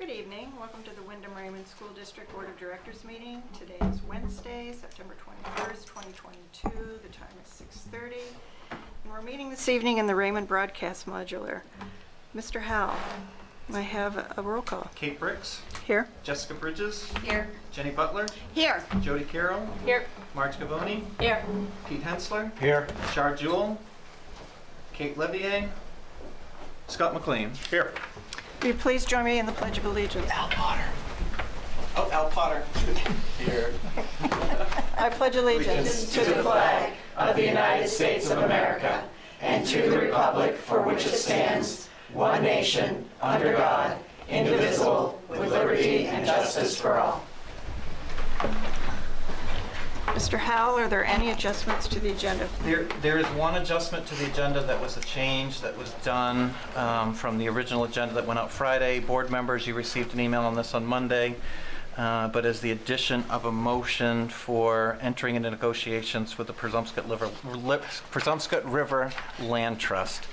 Good evening. Welcome to the Wyndham-Raymond School District Board of Directors meeting. Today is Wednesday, September 21st, 2022. The time is 6:30. And we're meeting this evening in the Raymond Broadcast Modular. Mr. Howell, I have a roll call. Kate Bricks. Here. Jessica Bridges. Here. Jenny Butler. Here. Jody Carroll. Here. Marge Gavoni. Here. Pete Hensler. Here. Char Jewell. Kate Levier. Scott McLean. Here. Will you please join me in the Pledge of Allegiance? Al Potter. Oh, Al Potter. Here. I pledge allegiance to the flag of the United States of America and to the republic for which it stands, one nation, under God, indivisible, with liberty and justice for all. Mr. Howell, are there any adjustments to the agenda? There is one adjustment to the agenda that was a change that was done from the original agenda that went out Friday. Board members, you received an email on this on Monday, but as the addition of a motion for entering into negotiations with the Presumpscot River Land Trust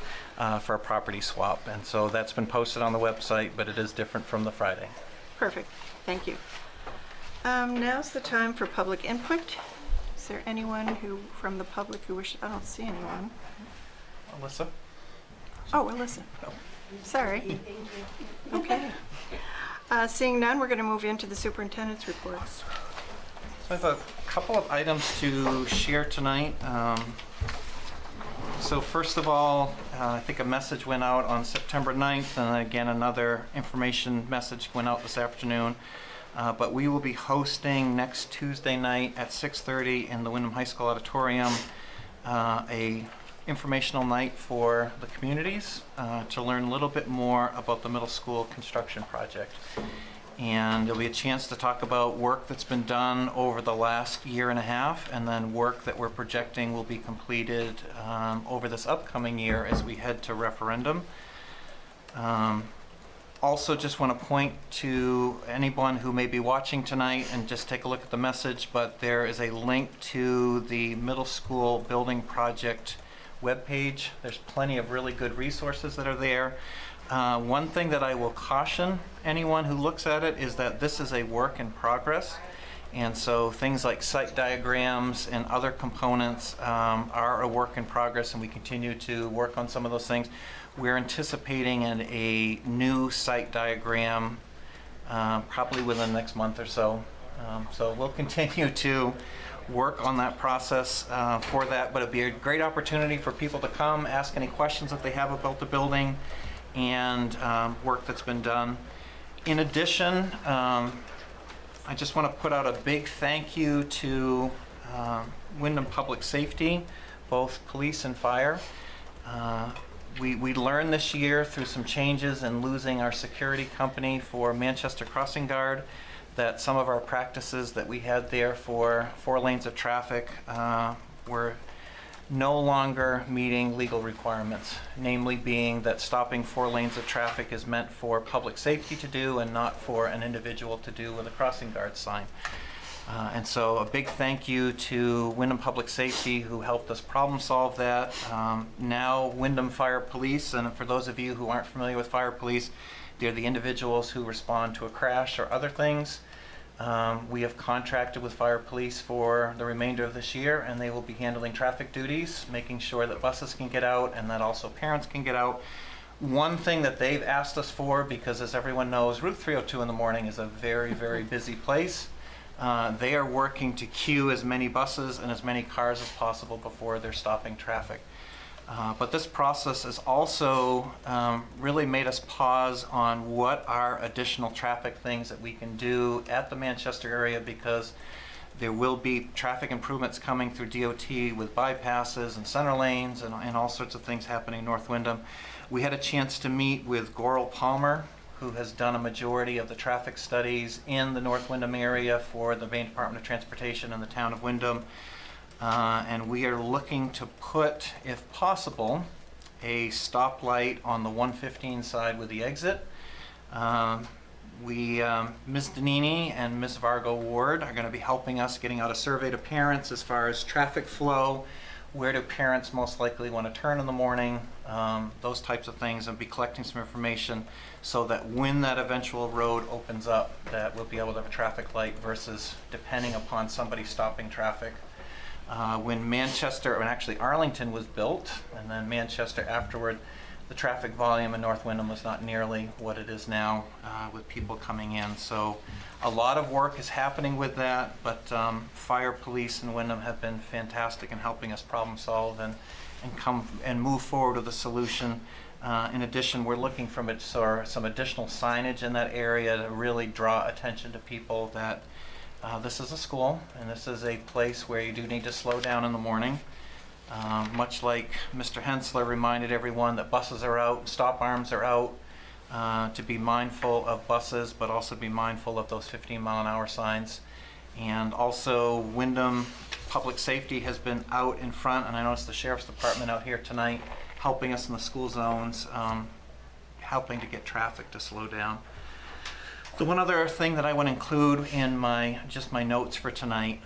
for a property swap. And so that's been posted on the website, but it is different from the Friday. Perfect. Thank you. Now's the time for public input. Is there anyone from the public who wishes? I don't see anyone. Alyssa? Oh, Alyssa. Sorry. Okay. Seeing none, we're going to move into the superintendent's reports. So I have a couple of items to share tonight. So first of all, I think a message went out on September 9th, and again another information message went out this afternoon. But we will be hosting next Tuesday night at 6:30 in the Wyndham High School Auditorium a informational night for the communities to learn a little bit more about the middle school construction project. And there'll be a chance to talk about work that's been done over the last year and a half, and then work that we're projecting will be completed over this upcoming year as we head to referendum. Also just want to point to anyone who may be watching tonight and just take a look at the message, but there is a link to the middle school building project webpage. There's plenty of really good resources that are there. One thing that I will caution anyone who looks at it is that this is a work in progress. And so things like site diagrams and other components are a work in progress, and we continue to work on some of those things. We're anticipating a new site diagram probably within the next month or so. So we'll continue to work on that process for that, but it'd be a great opportunity for people to come, ask any questions that they have about the building and work that's been done. In addition, I just want to put out a big thank you to Wyndham Public Safety, both police and fire. We learned this year through some changes and losing our security company for Manchester Crossing Guard that some of our practices that we had there for 4 lanes of traffic were no longer meeting legal requirements, namely being that stopping 4 lanes of traffic is meant for public safety to do and not for an individual to do with a crossing guard sign. And so a big thank you to Wyndham Public Safety who helped us problem solve that. Now Wyndham Fire Police, and for those of you who aren't familiar with Fire Police, they're the individuals who respond to a crash or other things. We have contracted with Fire Police for the remainder of this year, and they will be handling traffic duties, making sure that buses can get out and that also parents can get out. One thing that they've asked us for, because as everyone knows, Route 302 in the morning is a very, very busy place. They are working to queue as many buses and as many cars as possible before they're stopping traffic. But this process has also really made us pause on what are additional traffic things that we can do at the Manchester area, because there will be traffic improvements coming through DOT with bypasses and center lanes and all sorts of things happening in North Wyndham. We had a chance to meet with Goral Palmer, who has done a majority of the traffic studies in the North Wyndham area for the Maine Department of Transportation and the town of Wyndham. And we are looking to put, if possible, a stoplight on the 115 side with the exit. Ms. Danini and Ms. Vargo Ward are going to be helping us getting out a survey to parents as far as traffic flow, where do parents most likely want to turn in the morning, those types of things, and be collecting some information so that when that eventual road opens up, that we'll be able to have a traffic light versus depending upon somebody stopping traffic. When actually Arlington was built, and then Manchester afterward, the traffic volume in North Wyndham was not nearly what it is now with people coming in. So a lot of work is happening with that, but fire, police, and Wyndham have been fantastic in helping us problem solve and come and move forward with a solution. In addition, we're looking for some additional signage in that area to really draw attention to people that this is a school and this is a place where you do need to slow down in the morning. Much like Mr. Hensler reminded everyone that buses are out, stop arms are out, to be mindful of buses, but also be mindful of those 15-mile-an-hour signs. And also Wyndham Public Safety has been out in front, and I noticed the Sheriff's Department out here tonight helping us in the school zones, helping to get traffic to slow down. The one other thing that I want to include in my notes for tonight,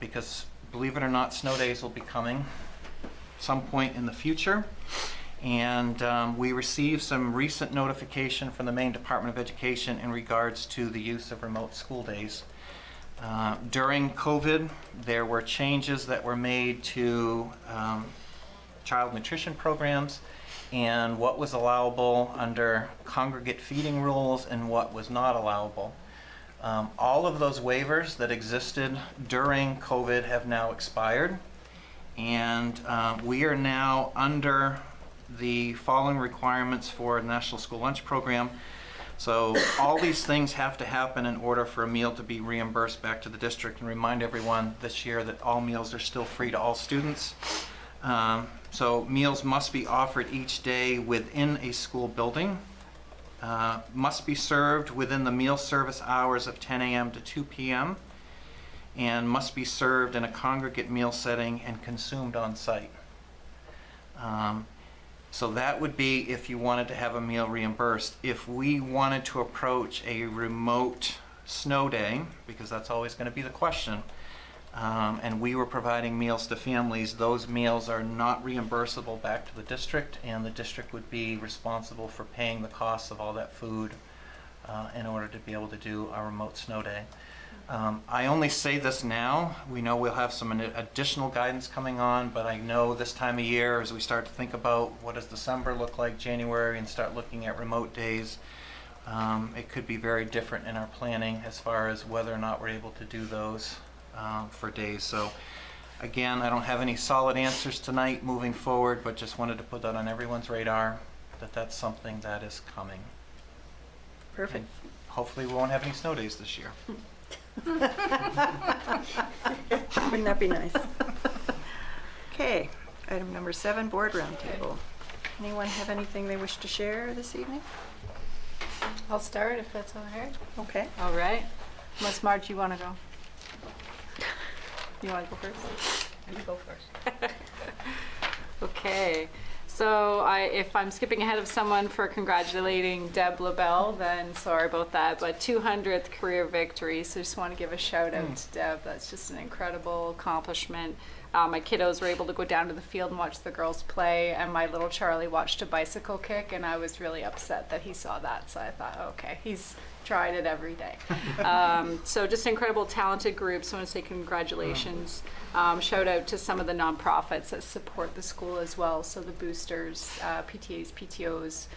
because believe it or not, snow days will be coming some point in the future. And we received some recent notification from the Maine Department of Education in regards to the use of remote school days. During COVID, there were changes that were made to child nutrition programs and what was allowable under congregate feeding rules and what was not allowable. All of those waivers that existed during COVID have now expired, and we are now under the following requirements for the National School Lunch Program. So all these things have to happen in order for a meal to be reimbursed back to the district, and remind everyone this year that all meals are still free to all students. So meals must be offered each day within a school building, must be served within the meal service hours of 10 a.m. to 2 p.m., and must be served in a congregate meal setting and consumed on site. So that would be if you wanted to have a meal reimbursed. If we wanted to approach a remote snow day, because that's always going to be the question, and we were providing meals to families, those meals are not reimbursable back to the district, and the district would be responsible for paying the costs of all that food in order to be able to do a remote snow day. I only say this now. We know we'll have some additional guidance coming on, but I know this time of year, as we start to think about what does December look like, January, and start looking at remote days, it could be very different in our planning as far as whether or not we're able to do those for days. So again, I don't have any solid answers tonight moving forward, but just wanted to put that on everyone's radar, that that's something that is coming. Perfect. And hopefully we won't have any snow days this year. Wouldn't that be nice? Okay, item number 7, board roundtable. Anyone have anything they wish to share this evening? I'll start if that's all right. Okay. All right. Unless Marge, you want to go? You want to go first? You go first. Okay. So if I'm skipping ahead of someone for congratulating Deb LaBelle, then sorry about that. But 200th career victory, so just want to give a shout out to Deb. That's just an incredible accomplishment. My kiddos were able to go down to the field and watch the girls play, and my little Charlie watched a bicycle kick, and I was really upset that he saw that. So I thought, okay, he's tried it every day. So just an incredible, talented group. So I want to say congratulations. Shout out to some of the nonprofits that support the school as well. So the boosters, PTAs, PTOs,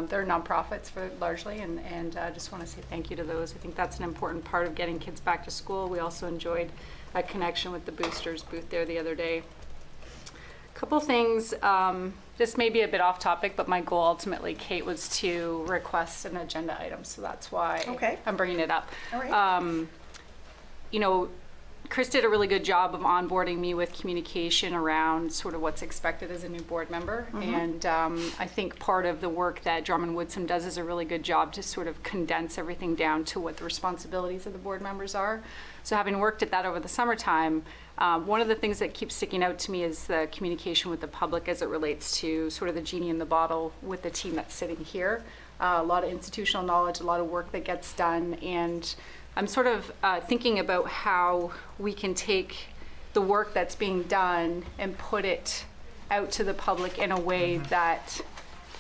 they're nonprofits largely, and just want to say thank you to those. I think that's an important part of getting kids back to school. We also enjoyed a connection with the boosters booth there the other day. Couple things, this may be a bit off topic, but my goal ultimately, Kate, was to request an agenda item, so that's why I'm bringing it up. All right. You know, Chris did a really good job of onboarding me with communication around sort of what's expected as a new board member. And I think part of the work that Drummond Woodsum does is a really good job to sort of condense everything down to what the responsibilities of the board members are. So having worked at that over the summertime, one of the things that keeps sticking out to me is the communication with the public as it relates to sort of the genie in the bottle with the team that's sitting here. A lot of institutional knowledge, a lot of work that gets done, and I'm sort of thinking about how we can take the work that's being done and put it out to the public in a way that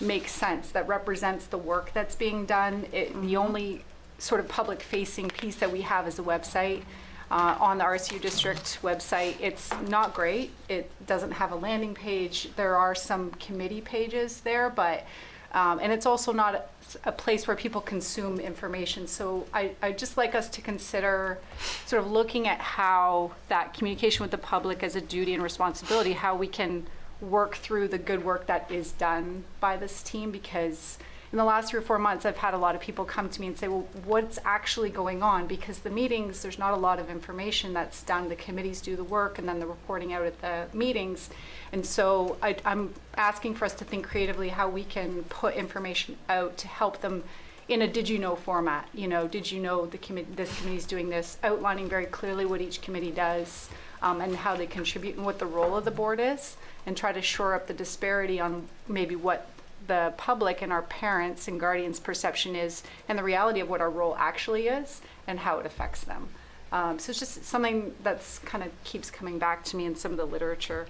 makes sense, that represents the work that's being done. The only sort of public-facing piece that we have is the website. On the RSU district website, it's not great. It doesn't have a landing page. There are some committee pages there, but, and it's also not a place where people consume information. So I'd just like us to consider sort of looking at how that communication with the public as a duty and responsibility, how we can work through the good work that is done by this team, because in the last 3 or 4 months, I've had a lot of people come to me and say, well, what's actually going on? Because the meetings, there's not a lot of information that's done. The committees do the work and then the reporting out at the meetings. And so I'm asking for us to think creatively how we can put information out to help them in a did you know format. You know, did you know this committee's doing this, outlining very clearly what each committee does and how they contribute and what the role of the board is, and try to shore up the disparity on maybe what the public and our parents and guardians' perception is and the reality of what our role actually is and how it affects them. So it's just something that's kind of keeps coming back to me in some of the literature.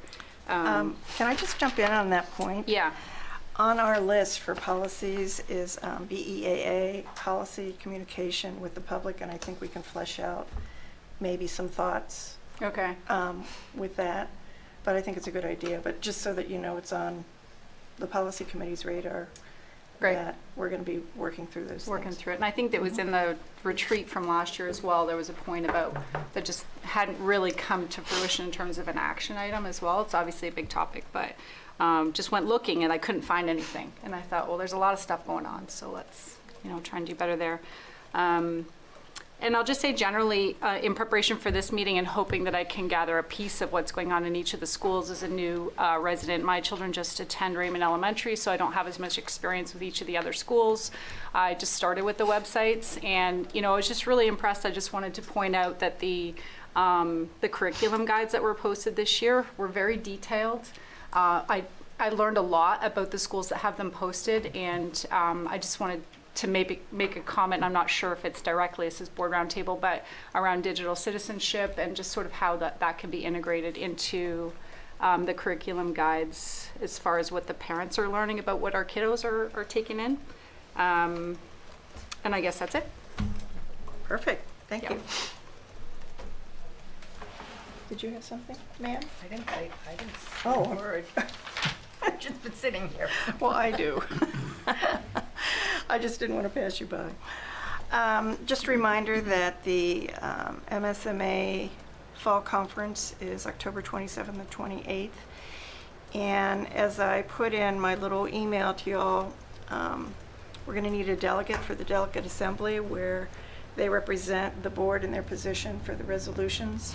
Can I just jump in on that point? Yeah. On our list for policies is BEAA, policy communication with the public, and I think we can flesh out maybe some thoughts Okay. with that. But I think it's a good idea, but just so that you know it's on the policy committee's radar. Great. That we're going to be working through those Working things. through it. And I think that was in the retreat from last year as well. There was a point about that just hadn't really come to fruition in terms of an action item as well. It's obviously a big topic, but just went looking and I couldn't find anything. And I thought, well, there's a lot of stuff going on, so let's, try and do better there. And I'll just say generally, in preparation for this meeting and hoping that I can gather a piece of what's going on in each of the schools as a new resident. My children just attend Raymond Elementary, so I don't have as much experience with each of the other schools. I just started with the websites, and I was just really impressed. I just wanted to point out that the curriculum guides that were posted this year were very detailed. I learned a lot about the schools that have them posted, and I just wanted to make a comment. I'm not sure if it's directly, this is board roundtable, but around digital citizenship and just sort of how that can be integrated into the curriculum guides as far as what the parents are learning about what our kiddos are taking in. And I guess that's it. Perfect. Thank Yeah. you. Did you have something, ma'am? I didn't say Oh. a word. I've just been sitting here. Well, I do. I just didn't want to pass you by. Just a reminder that the MSMA Fall Conference is October 27th and 28th. And as I put in my little email to you all, we're going to need a delegate for the delegate assembly where they represent the board in their position for the resolutions.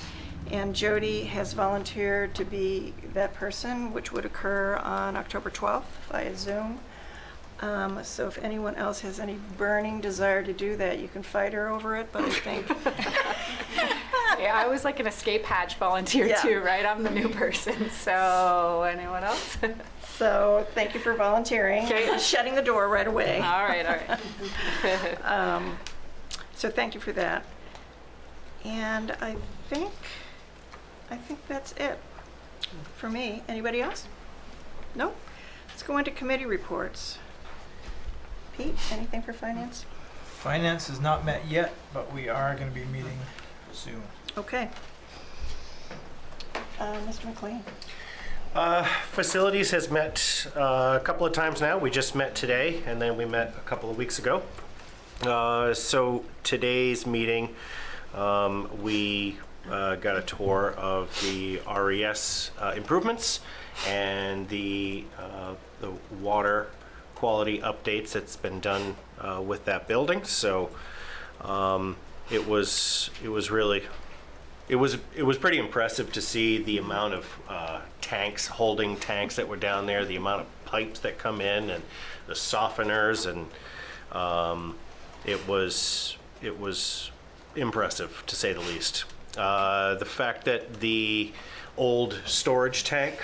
And Jody has volunteered to be that person, which would occur on October 12th via Zoom. So if anyone else has any burning desire to do that, you can fight her over it, but I think... Yeah, I was like an escape hatch volunteer Yeah. too, right? I'm the new person, so anyone else? So thank you for volunteering. Okay. Shutting the door right away. All right. So thank you for that. And I think that's it for me. Anybody else? No? Let's go into committee reports. Pete, anything for finance? Finance is not met yet, but we are going to be meeting soon. Okay. Mr. McLean. Facilities has met a couple of times now. We just met today, and then we met a couple of weeks ago. So today's meeting, we got a tour of the RES improvements and the water quality updates that's been done with that building. So it was pretty impressive to see the amount of holding tanks that were down there, the amount of pipes that come in, and the softeners, and it was impressive to say the least. The fact that the old storage tank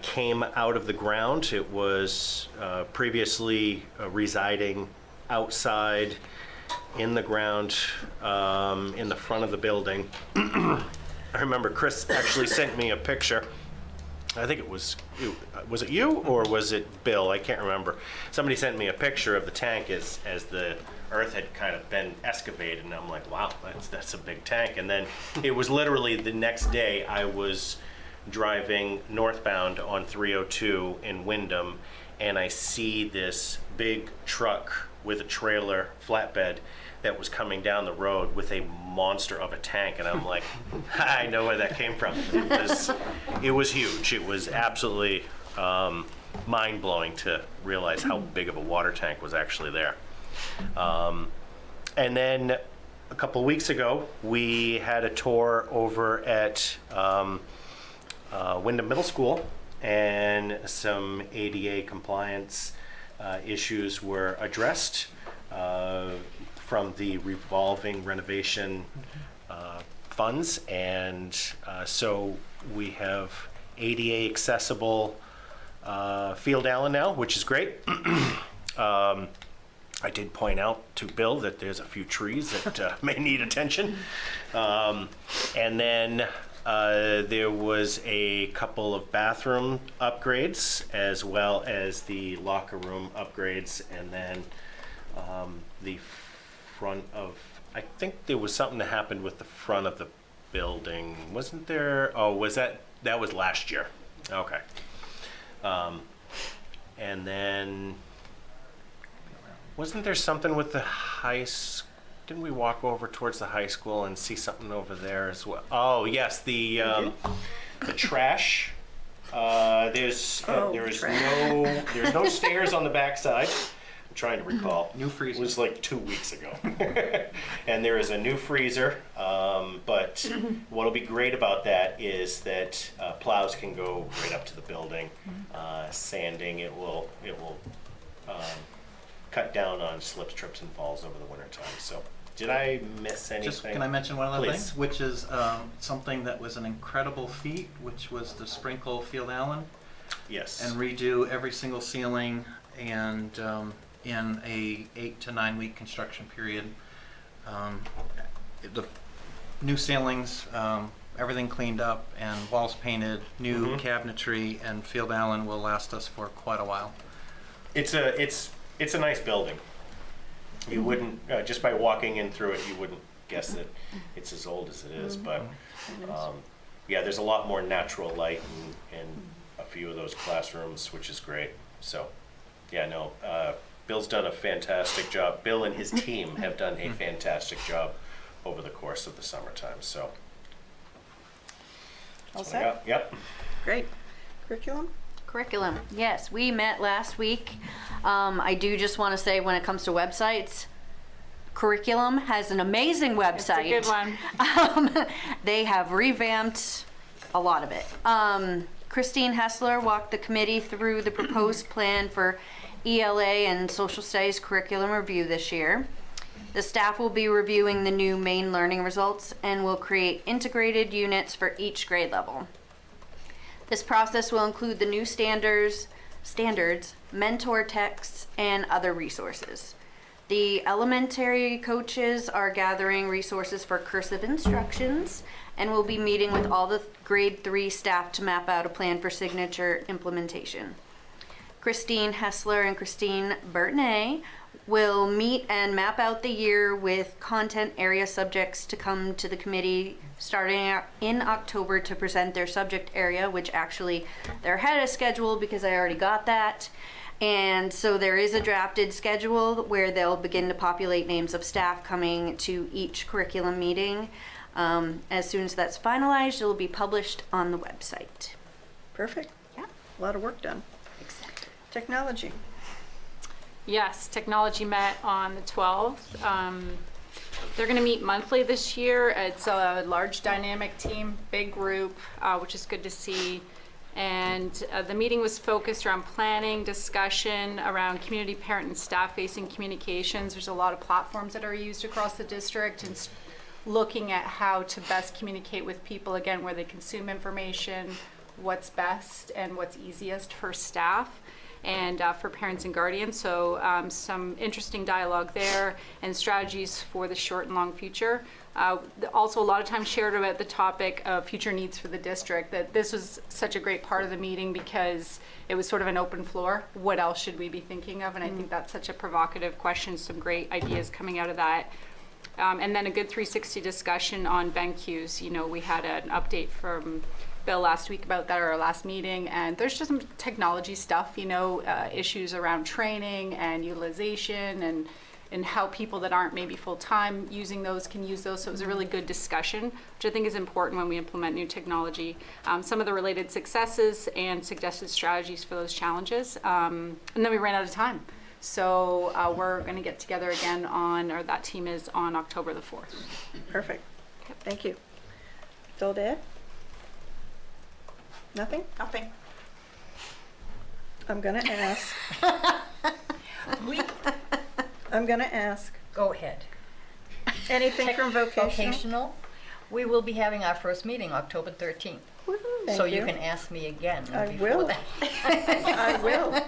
came out of the ground. It was previously residing outside in the ground in the front of the building. I remember Chris actually sent me a picture. I think was it you or was it Bill? I can't remember. Somebody sent me a picture of the tank as the earth had kind of been excavated, and I'm like, wow, that's a big tank. And then it was literally the next day I was driving northbound on 302 in Wyndham, and I see this big truck with a trailer flatbed that was coming down the road with a monster of a tank, and I'm like, I know where that came from. It was huge. It was absolutely mind-blowing to realize how big of a water tank was actually there. And then a couple of weeks ago, we had a tour over at Wyndham Middle School, and some ADA compliance issues were addressed from the revolving renovation funds, and so we have ADA accessible Field Allen now, which is great. I did point out to Bill that there's a few trees that may need attention. And then there was a couple of bathroom upgrades, as well as the locker room upgrades, and then the front of, I think there was something that happened with the front of the building, wasn't there? Oh, was that was last year? Okay. And then, wasn't there something with the didn't we walk over towards the high school and see something over there as well? Oh, yes, the trash. There's no stairs on the backside. I'm trying to recall. New freezer. It was like 2 weeks ago. And there is a new freezer, but what'll be great about that is that plows can go right up to the building. Sanding, it will cut down on slips, trips, and falls over the winter time. So, did I miss anything? Just, can I mention one other Please. thing, which is something that was an incredible feat, which was to sprinkle Field Allen Yes. and redo every single ceiling, and in a 8 to 9 week construction period. The new ceilings, everything cleaned up, and walls painted, new cabinetry, and Field Allen will last us for quite a while. It's a nice building. You wouldn't, just by walking in through it, you wouldn't guess that it's as old as it is. But yeah, there's a lot more natural light in a few of those classrooms, which is great. So yeah, no, Bill's done a fantastic job. Bill and his team have done a fantastic job over the course of the summertime. So All that's what I got. set? Yep. Great. Curriculum? Curriculum, yes, we met last week. I do just want to say, when it comes to websites, Curriculum has an amazing website. It's a good one. They have revamped a lot of it. Christine Hessler walked the committee through the proposed plan for ELA and social studies curriculum review this year. The staff will be reviewing the new main learning results and will create integrated units for each grade level. This process will include the new standards, mentor texts, and other resources. The elementary coaches are gathering resources for cursive instructions and will be meeting with all the grade 3 staff to map out a plan for signature implementation. Christine Hessler and Christine Bertnay will meet and map out the year with content area subjects to come to the committee starting in October to present their subject area, which actually they're ahead of schedule because I already got that. And so there is a drafted schedule where they'll begin to populate names of staff coming to each curriculum meeting. As soon as that's finalized, it will be published on the website. Perfect. Yeah. A lot of work done. Exactly. Technology. Yes, technology met on the 12th. They're going to meet monthly this year. It's a large dynamic team, big group, which is good to see. And the meeting was focused around planning, discussion around community, parent, and staff-facing communications. There's a lot of platforms that are used across the district, and looking at how to best communicate with people, again, where they consume information, what's best and what's easiest for staff and for parents and guardians. So some interesting dialogue there and strategies for the short and long future. Also, a lot of times shared about the topic of future needs for the district, that this was such a great part of the meeting because it was sort of an open floor. What else should we be thinking of? And I think that's such a provocative question, some great ideas coming out of that. And then a good 360 discussion on BenQs. You know, we had an update from Bill last week about that at our last meeting, and there's just some technology stuff, you know, issues around training and utilization and how people that aren't maybe full-time using those can use those. So it was a really good discussion, which I think is important when we implement new technology. Some of the related successes and suggested strategies for those challenges. And then we ran out of time. So we're going to get together again that team is on October the 4th. Perfect. Thank you. Still dead? Nothing? Nothing. I'm gonna ask. We, I'm gonna ask. go ahead. Anything from vocational? Vocational, we will be having our first meeting October 13th. Woohoo. So you can ask me again I before will. that. I will.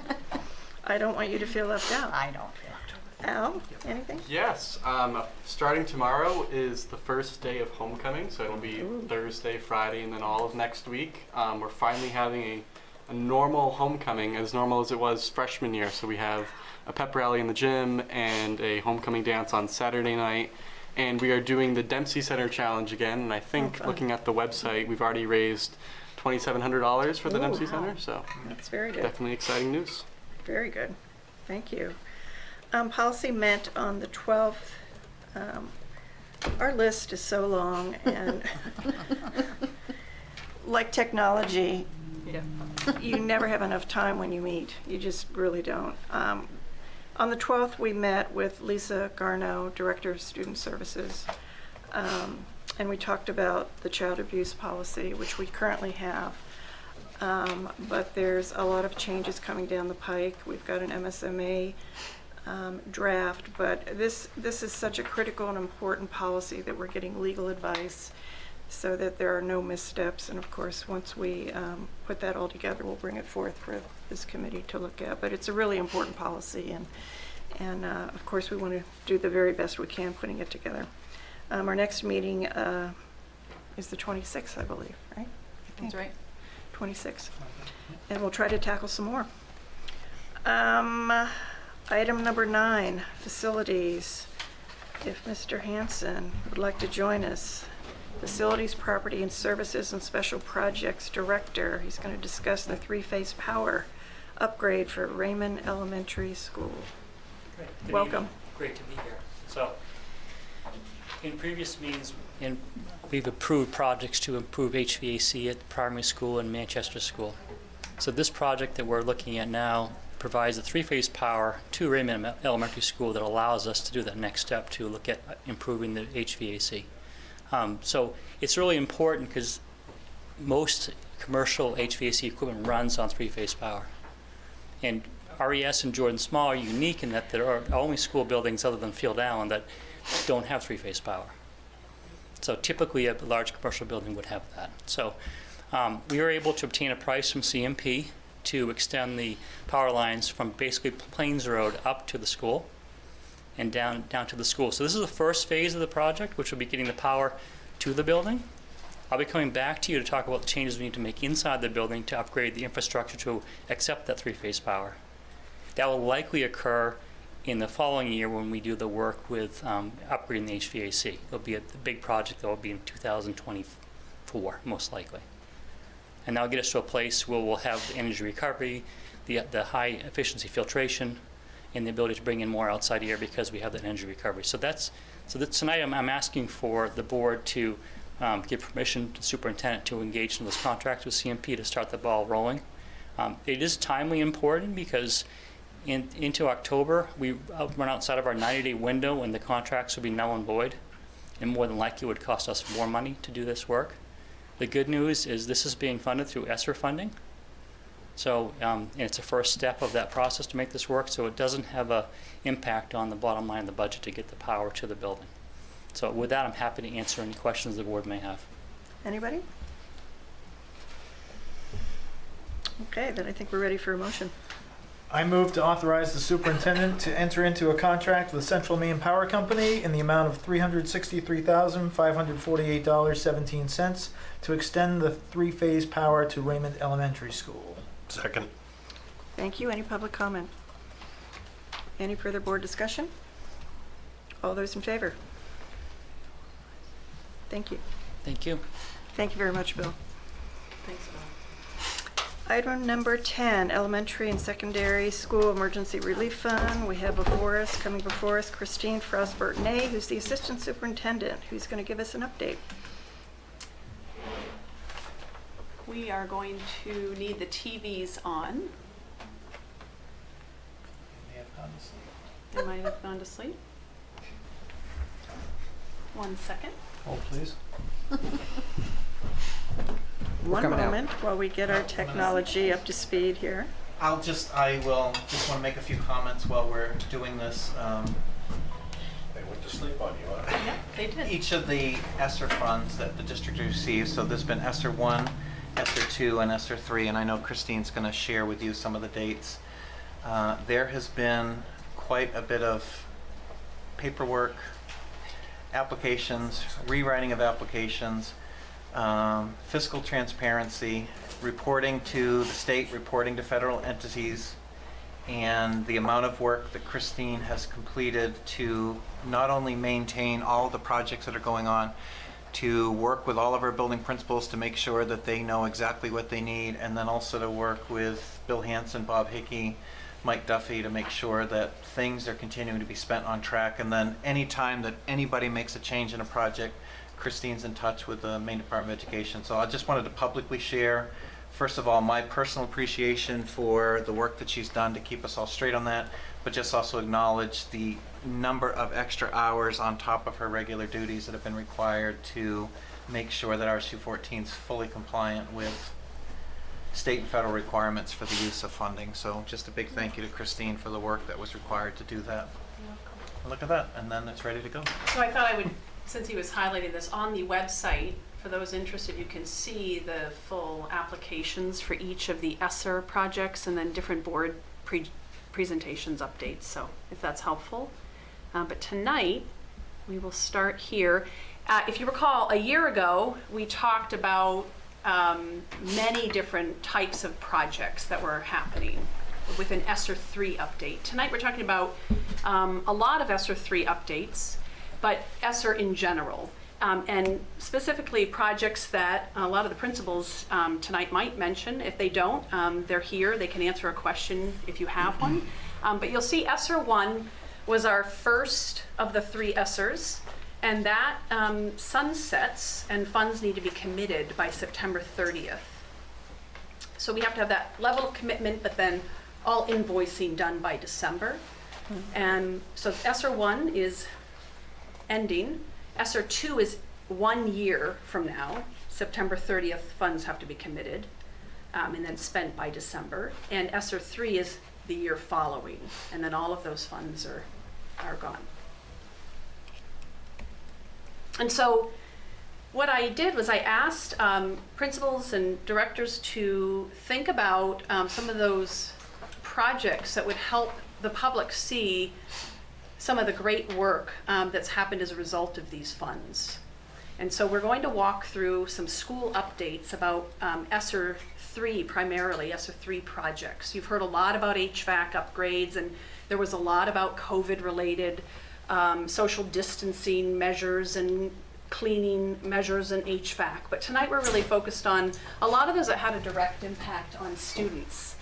I don't want you to feel left out. I don't. Al, anything? Yes, starting tomorrow is the first day of homecoming, so it'll be Thursday, Friday, and then all of next week. We're finally having a normal homecoming, as normal as it was freshman year. So we have a pep rally in the gym and a homecoming dance on Saturday night. And we are doing the Dempsey Center Challenge again, and I think looking at the website, we've already raised $2,700 for the Dempsey wow. Center, so That's very good. definitely exciting news. Very good. Thank you. Policy met on the 12th. Our list is so long, and like technology, Yeah. you never have enough time when you meet. You just really don't. On the 12th, we met with Lisa Garneau, Director of Student Services, and we talked about the child abuse policy, which we currently have. But there's a lot of changes coming down the pike. We've got an MSMA draft, but this is such a critical and important policy that we're getting legal advice so that there are no missteps. And of course, once we put that all together, we'll bring it forth for this committee to look at. But it's a really important policy, and of course, we want to do the very best we can putting it together. Our next meeting is the 26th, I believe, right? That's right. 26th. And we'll try to tackle some more. Item number 9, facilities. If Mr. Hanson would like to join us, Facilities, Property and Services and Special Projects Director. He's going to discuss the 3-phase power upgrade for Raymond Elementary School. Great. Good Welcome. evening. Great to be here. So, in previous meetings, we've approved projects to improve HVAC at the primary school and Manchester School. So this project that we're looking at now provides a 3-phase power to Raymond Elementary School that allows us to do that next step to look at improving the HVAC. So it's really important because most commercial HVAC equipment runs on 3-phase power. And RES and Jordan Small are unique in that there are only school buildings other than Field Allen that don't have 3-phase power. So typically a large commercial building would have that. So we were able to obtain a price from CMP to extend the power lines from basically Plains Road up to the school and down to the school. So this is the first phase of the project, which will be getting the power to the building. I'll be coming back to you to talk about the changes we need to make inside the building to upgrade the infrastructure to accept that 3-phase power. That will likely occur in the following year when we do the work with upgrading the HVAC. It'll be a big project that will be in 2024, most likely. And that'll get us to a place where we'll have the energy recovery, the high efficiency filtration, and the ability to bring in more outside air because we have that energy recovery. So tonight I'm asking for the board to give permission to the superintendent to engage in those contracts with CMP to start the ball rolling. It is timely important because into October, we run outside of our 90-day window and the contracts will be null and void, and more than likely it would cost us more money to do this work. The good news is this is being funded through ESSER funding. So and it's a first step of that process to make this work, so it doesn't have an impact on the bottom line of the budget to get the power to the building. So with that, I'm happy to answer any questions the board may have. Anybody? Okay, then I think we're ready for a motion. I move to authorize the superintendent to enter into a contract with Central Maine Power Company in the amount of $363,548.17 to extend the three-phase power to Raymond Elementary School. Second. Thank you. Any public comment? Any further board discussion? All those in favor? Thank you. Thank you. Thank you very much, Bill. Thanks, Bill. Item number 10, Elementary and Secondary School Emergency Relief Fund. We have coming before us, Christine Frostburton-A, who's the Assistant Superintendent, who's going to give us an update. We are going to need the TVs on. They might have gone to sleep. 1 second. Hold, please. One moment while we get our technology up to speed here. I will just want to make a few comments while we're doing this. They went to sleep on you, huh? Yeah, they did. Each of the ESSER funds that the district receives, so there's been ESSER 1, ESSER 2, and ESSER 3, and I know Christine's going to share with you some of the dates. There has been quite a bit of paperwork, applications, rewriting of applications, fiscal transparency, reporting to the state, reporting to federal entities, and the amount of work that Christine has completed to not only maintain all the projects that are going on, to work with all of our building principals to make sure that they know exactly what they need, and then also to work with Bill Hanson, Bob Hickey, Mike Duffy to make sure that things are continuing to be spent on track. And then any time that anybody makes a change in a project, Christine's in touch with the Maine Department of Education. So I just wanted to publicly share, first of all, my personal appreciation for the work that she's done to keep us all straight on that, but just also acknowledge the number of extra hours on top of her regular duties that have been required to make sure that RSU 14 is fully compliant with state and federal requirements for the use of funding. So just a big thank you to Christine for the work that was required to do that. Look at that, and then it's ready to go. So I thought I would, since he was highlighting this, on the website, for those interested, you can see the full applications for each of the ESSER projects and then different board presentations updates, so if that's helpful. But tonight, we will start here. If you recall, a year ago, we talked about many different types of projects that were happening with an ESSER 3 update. Tonight we're talking about a lot of ESSER 3 updates, but ESSER in general, and specifically projects that a lot of the principals tonight might mention. If they don't, they're here. They can answer a question if you have one. But you'll see ESSER 1 was our first of the 3 ESSERs. And that sunsets and funds need to be committed by September 30th. So we have to have that level of commitment, but then all invoicing done by December. And so ESSER 1 is ending. ESSER 2 is 1 year from now. September 30th, funds have to be committed and then spent by December. And ESSER 3 is the year following. And then all of those funds are gone. And so what I did was I asked principals and directors to think about some of those projects that would help the public see some of the great work that's happened as a result of these funds. And so we're going to walk through some school updates about ESSER 3, primarily ESSER 3 projects. You've heard a lot about HVAC upgrades, and there was a lot about COVID-related social distancing measures and cleaning measures and HVAC. But tonight we're really focused on a lot of those that had a direct impact on students.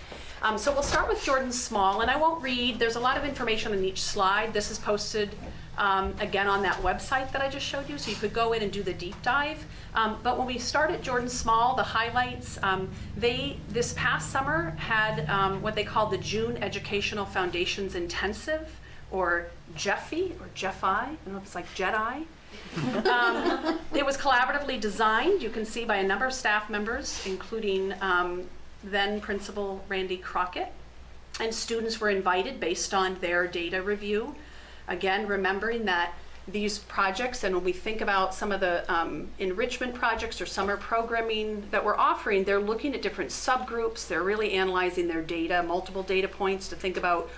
So we'll start with Jordan Small, and I won't read, there's a lot of information on each slide. This is posted again on that website that I just showed you, so you could go in and do the deep dive. But when we start at Jordan Small, the highlights, they, this past summer, had what they call the June Educational Foundations Intensive, or Jeffy, or Jeffi, I don't know if it's like Jedi. It was collaboratively designed, you can see, by a number of staff members, including then Principal Randy Crockett, and students were invited based on their data review. Again, remembering that these projects, and when we think about some of the enrichment projects or summer programming that we're offering, they're looking at different subgroups. They're really analyzing their data, multiple data points, to think about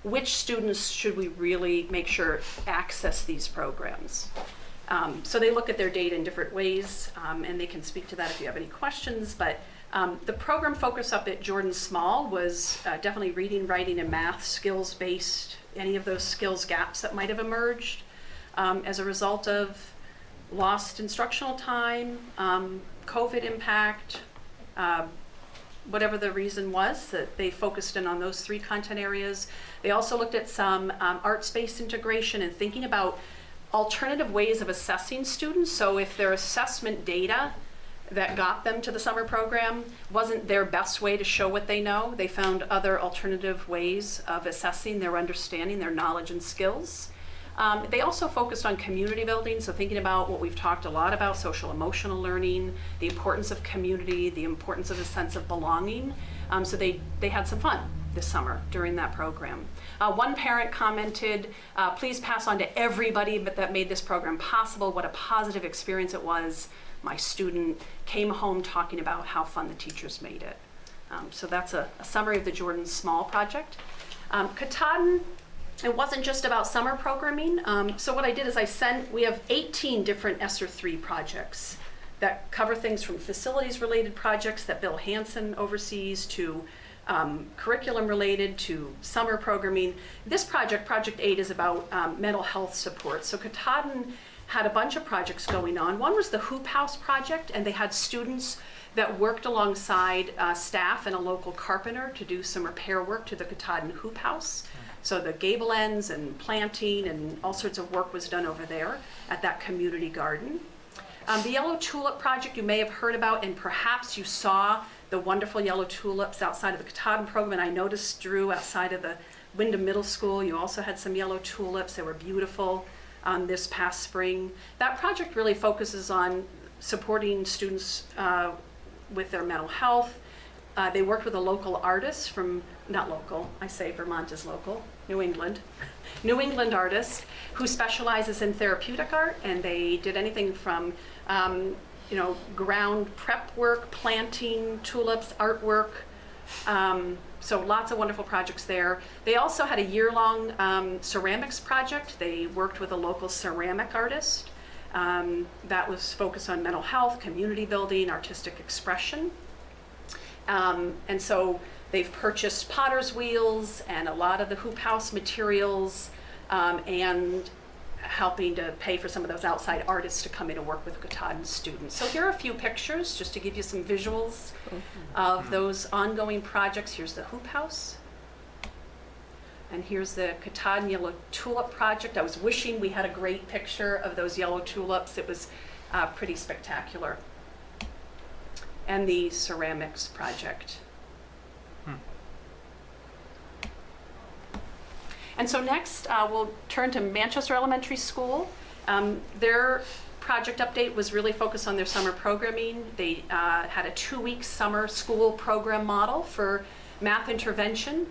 which students should we really make sure access these programs. So they look at their data in different ways, and they can speak to that if you have any questions. But the program focus up at Jordan Small was definitely reading, writing, and math skills-based, any of those skills gaps that might have emerged as a result of lost instructional time, COVID impact, whatever the reason was, that they focused in on those 3 content areas. They also looked at some arts-based integration and thinking about alternative ways of assessing students. So if their assessment data that got them to the summer program wasn't their best way to show what they know, they found other alternative ways of assessing their understanding, their knowledge and skills. They also focused on community building, so thinking about what we've talked a lot about, social emotional learning, the importance of community, the importance of a sense of belonging. So they had some fun this summer during that program. One parent commented, please pass on to everybody that made this program possible what a positive experience it was. My student came home talking about how fun the teachers made it. So that's a summary of the Jordan Small project. Katahdin, it wasn't just about summer programming. So what I did is we have 18 different ESSER 3 projects that cover things from facilities related projects that Bill Hansen oversees to curriculum related to summer programming. This project, Project 8, is about mental health support. So Katahdin had a bunch of projects going on. One was the Hoop House project, and they had students that worked alongside staff and a local carpenter to do some repair work to the Katahdin Hoop House. So the gable ends and planting and all sorts of work was done over there at that community garden. The Yellow Tulip project you may have heard about, and perhaps you saw the wonderful yellow tulips outside of the Katahdin program. And I noticed, Drew, outside of the Wyndham Middle School, you also had some yellow tulips. They were beautiful this past spring. That project really focuses on supporting students with their mental health. They worked with a local artist from, not local, I say Vermont is local, New England artist who specializes in therapeutic art, and they did anything from ground prep work, planting tulips, artwork. So lots of wonderful projects there. They also had a year-long ceramics project. They worked with a local ceramic artist that was focused on mental health, community building, artistic expression. And so they've purchased potter's wheels and a lot of the Hoop House materials, and helping to pay for some of those outside artists to come in and work with Katahdin students. So here are a few pictures just to give you some visuals of those ongoing projects. Here's the Hoop House. And here's the Katahdin Yellow Tulip project. I was wishing we had a great picture of those yellow tulips. It was pretty spectacular. And the ceramics project. And so next, we'll turn to Manchester Elementary School. Their project update was really focused on their summer programming. They had a 2-week summer school program model for math intervention,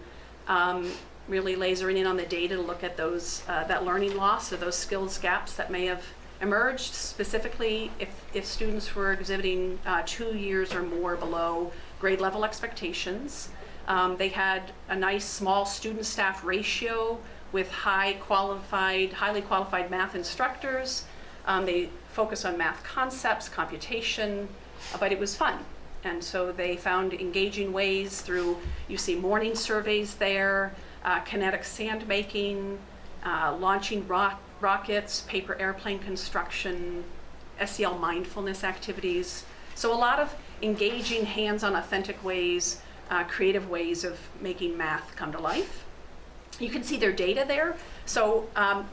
really lasering in on the data to look at those that learning loss or those skills gaps that may have emerged, specifically if students were exhibiting 2 years or more below grade level expectations. They had a nice small student staff ratio with highly qualified math instructors. They focused on math concepts, computation, but it was fun. And so they found engaging ways through, you see morning surveys there, kinetic sand making, launching rockets, paper airplane construction, SEL mindfulness activities. So a lot of engaging, hands-on, authentic ways, creative ways of making math come to life. You can see their data there. So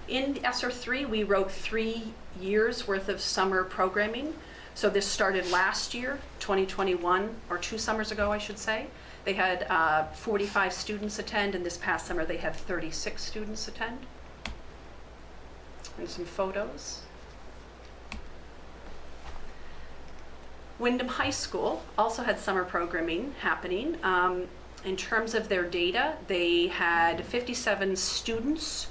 in ESSER 3, we wrote 3 years worth of summer programming. So this started last year, 2021, or 2 summers ago, I should say. They had 45 students attend, and this past summer they had 36 students attend. And some photos. Wyndham High School also had summer programming happening. In terms of their data, they had 57 students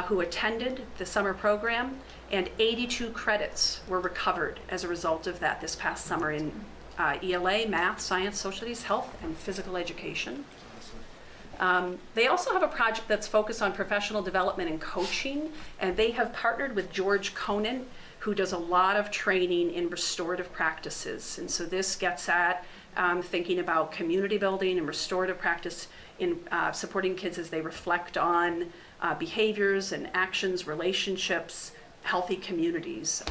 who attended the summer program, and 82 credits were recovered as a result of that this past summer in ELA, math, science, social studies, health, and physical education. They also have a project that's focused on professional development and coaching, and they have partnered with George Conant, who does a lot of training in restorative practices. And so this gets at thinking about community building and restorative practice in supporting kids as they reflect on behaviors and actions, relationships, healthy communities.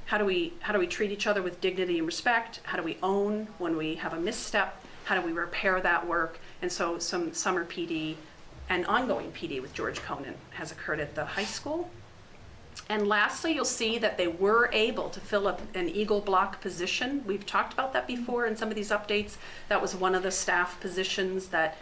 How do we treat each other with dignity and respect? How do we own when we have a misstep? How do we repair that work? And so some summer PD and ongoing PD with George Conant has occurred at the high school. And lastly, you'll see that they were able to fill up an Eagle Block position. We've talked about that before in some of these updates. That was one of the staff positions that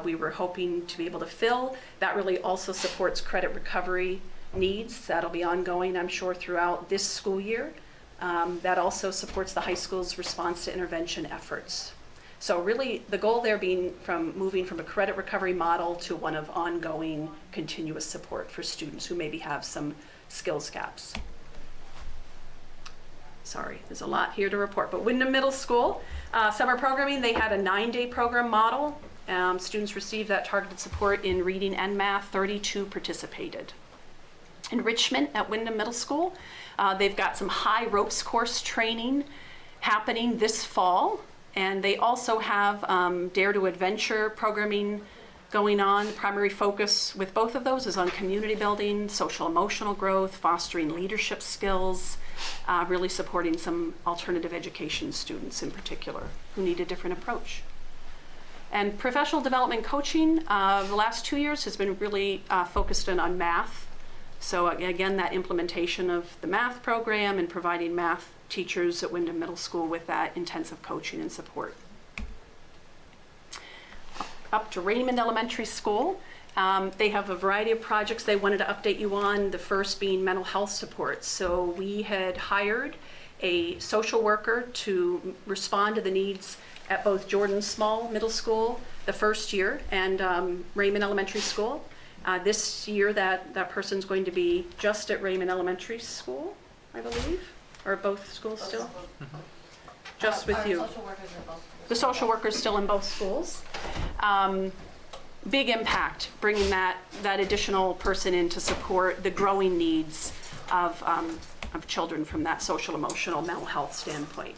we were hoping to be able to fill. That really also supports credit recovery needs. That'll be ongoing, I'm sure, throughout this school year. That also supports the high school's response to intervention efforts. So really, the goal there being moving from a credit recovery model to one of ongoing continuous support for students who maybe have some skills gaps. Sorry, there's a lot here to report, but Wyndham Middle School, summer programming, they had a 9-day program model. Students received that targeted support in reading and math, 32 participated. Enrichment at Wyndham Middle School, they've got some high ropes course training happening this fall. And they also have Dare to Adventure programming going on. The primary focus with both of those is on community building, social emotional growth, fostering leadership skills, really supporting some alternative education students in particular who need a different approach. And professional development coaching, the last 2 years has been really focused on math. So again, that implementation of the math program and providing math teachers at Wyndham Middle School with that intensive coaching and support. Up to Raymond Elementary School, they have a variety of projects they wanted to update you on, the first being mental health support. So we had hired a social worker to respond to the needs at both Jordan Small Middle School the first year and Raymond Elementary School. This year that person's going to be just at Raymond Elementary School, I believe. Or both schools still? Mm-hmm. Just with you. Social workers in both schools. The social worker's still in both schools. Big impact, bringing that additional person in to support the growing needs of children from that social, emotional, mental health standpoint.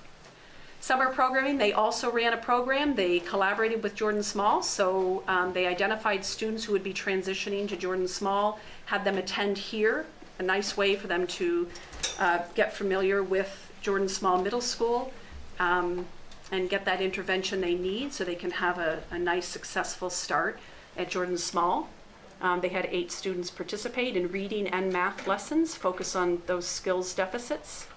Summer programming, they also ran a program. They collaborated with Jordan Small, so they identified students who would be transitioning to Jordan Small, had them attend here, a nice way for them to get familiar with Jordan Small Middle School and get that intervention they need so they can have a nice successful start at Jordan Small. They had 8 students participate in reading and math lessons, focus on those skills deficits.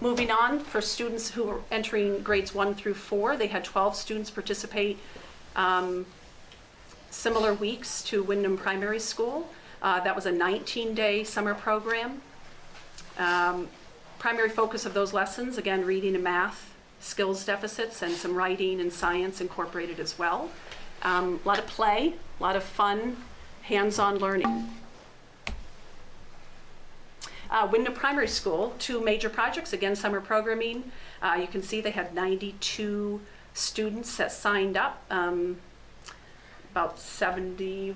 Moving on, for students who are entering grades 1 through 4, they had 12 students participate similar weeks to Wyndham Primary School. That was a 19-day summer program. Primary focus of those lessons, again, reading and math, skills deficits, and some writing and science incorporated as well. A lot of play, a lot of fun, hands-on learning. Wyndham Primary School, 2 major projects, again, summer programming. You can see they had 92 students that signed up. About 70,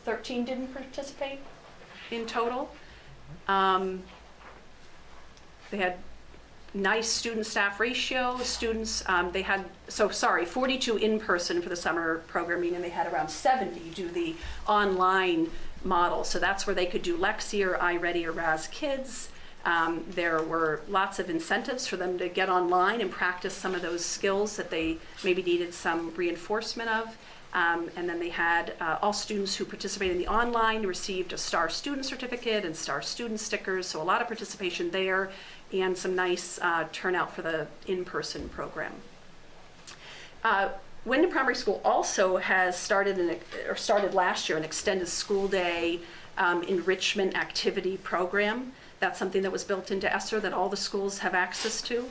13 didn't participate in total. They had nice student-staff ratio. Students, they had, 42 in-person for the summer programming, and they had around 70 do the online model. So that's where they could do Lexi or iReady or Raz Kids. There were lots of incentives for them to get online and practice some of those skills that they maybe needed some reinforcement of. And then they had all students who participated in the online received a STAR student certificate and STAR student stickers, so a lot of participation there and some nice turnout for the in-person program. Wyndham Primary School also has started last year an extended school day enrichment activity program. That's something that was built into ESSER that all the schools have access to.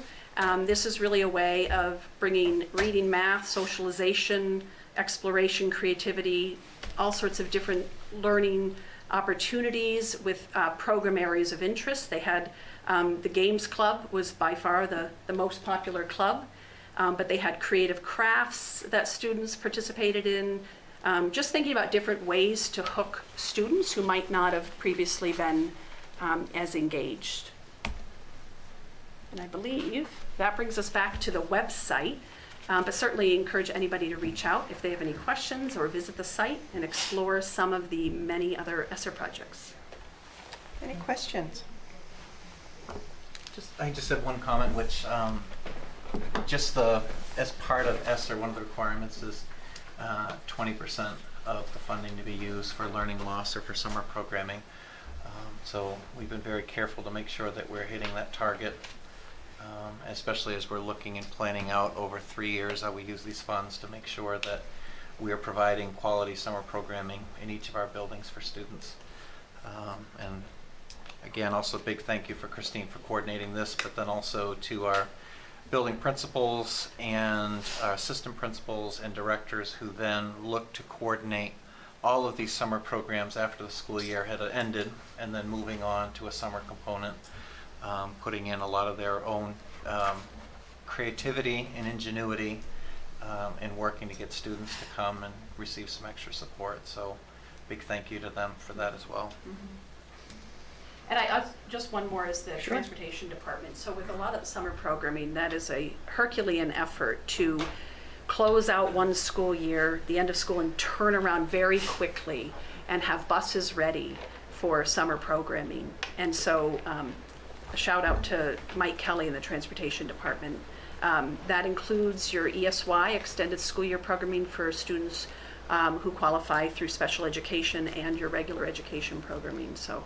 This is really a way of bringing reading, math, socialization, exploration, creativity, all sorts of different learning opportunities with program areas of interest. They had the Games Club was by far the most popular club, but they had creative crafts that students participated in. Just thinking about different ways to hook students who might not have previously been as engaged. And I believe that brings us back to the website, but certainly encourage anybody to reach out if they have any questions or visit the site and explore some of the many other ESSER projects. Any questions? I just have one comment, which as part of ESSER, one of the requirements is 20% of the funding to be used for learning loss or for summer programming. So we've been very careful to make sure that we're hitting that target, especially as we're looking and planning out over 3 years how we use these funds to make sure that we are providing quality summer programming in each of our buildings for students. And again, also a big thank you for Christine for coordinating this, but then also to our building principals and our assistant principals and directors who then look to coordinate all of these summer programs after the school year had ended, and then moving on to a summer component, putting in a lot of their own creativity and ingenuity in working to get students to come and receive some extra support. So big thank you to them for that as well. And just one more is the transportation department. So with a lot of the summer programming, that is a Herculean effort to close out one school year, the end of school, and turn around very quickly and have buses ready for summer programming. And so a shout out to Mike Kelly in the transportation department. That includes your ESY, extended school year programming for students who qualify through special education, and your regular education programming. So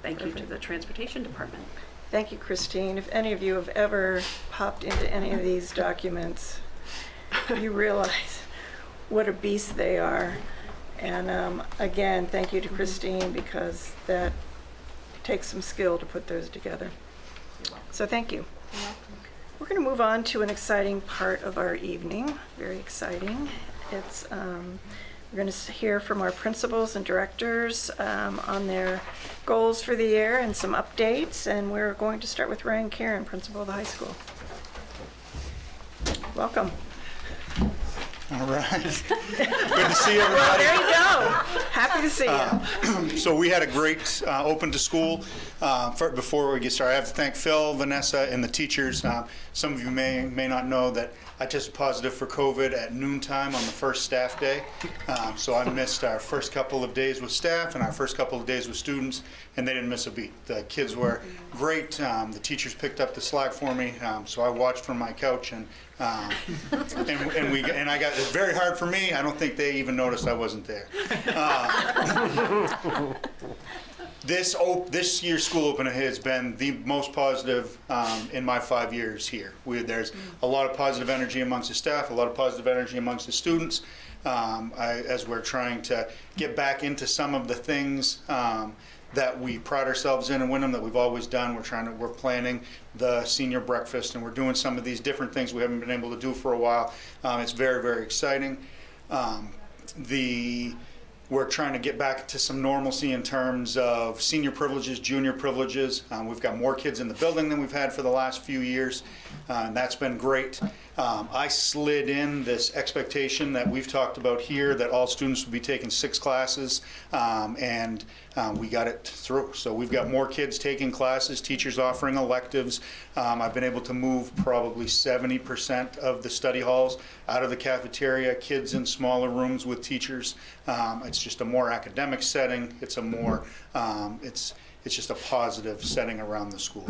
thank you to the transportation department. Thank you, Christine. If any of you have ever popped into any of these documents, you realize what a beast they are. And again, thank you to Christine, because that takes some skill to put those together. So thank you. We're going to move on to an exciting part of our evening. Very exciting. It's we're going to hear from our principals and directors on their goals for the year and some updates. And we're going to start with Ryan Karen, principal of the high school. Welcome. All right. Good to see everybody. Well, there you go. Happy to see you. So we had a great open to school. Before we get started, I have to thank Phil, Vanessa, and the teachers. Some of you may not know that I tested positive for COVID at noontime on the first staff day. So I missed our first couple of days with staff and our first couple of days with students, and they didn't miss a beat. The kids were great. The teachers picked up the slack for me, so I watched from my couch, and I got, it's very hard for me. I don't think they even noticed I wasn't there. This year's school opening has been the most positive in my 5 years here. There's a lot of positive energy amongst the staff, a lot of positive energy amongst the students, as we're trying to get back into some of the things that we pride ourselves in and Wyndham that we've always done. We're planning the senior breakfast, and we're doing some of these different things we haven't been able to do for a while. It's very, very exciting. We're trying to get back to some normalcy in terms of senior privileges, junior privileges. We've got more kids in the building than we've had for the last few years, and that's been great. I slid in this expectation that we've talked about here that all students will be taking 6 classes, and we got it through. So we've got more kids taking classes, teachers offering electives. I've been able to move probably 70% of the study halls out of the cafeteria, kids in smaller rooms with teachers. It's just a more academic setting. It's a more, it's just a positive setting around the school.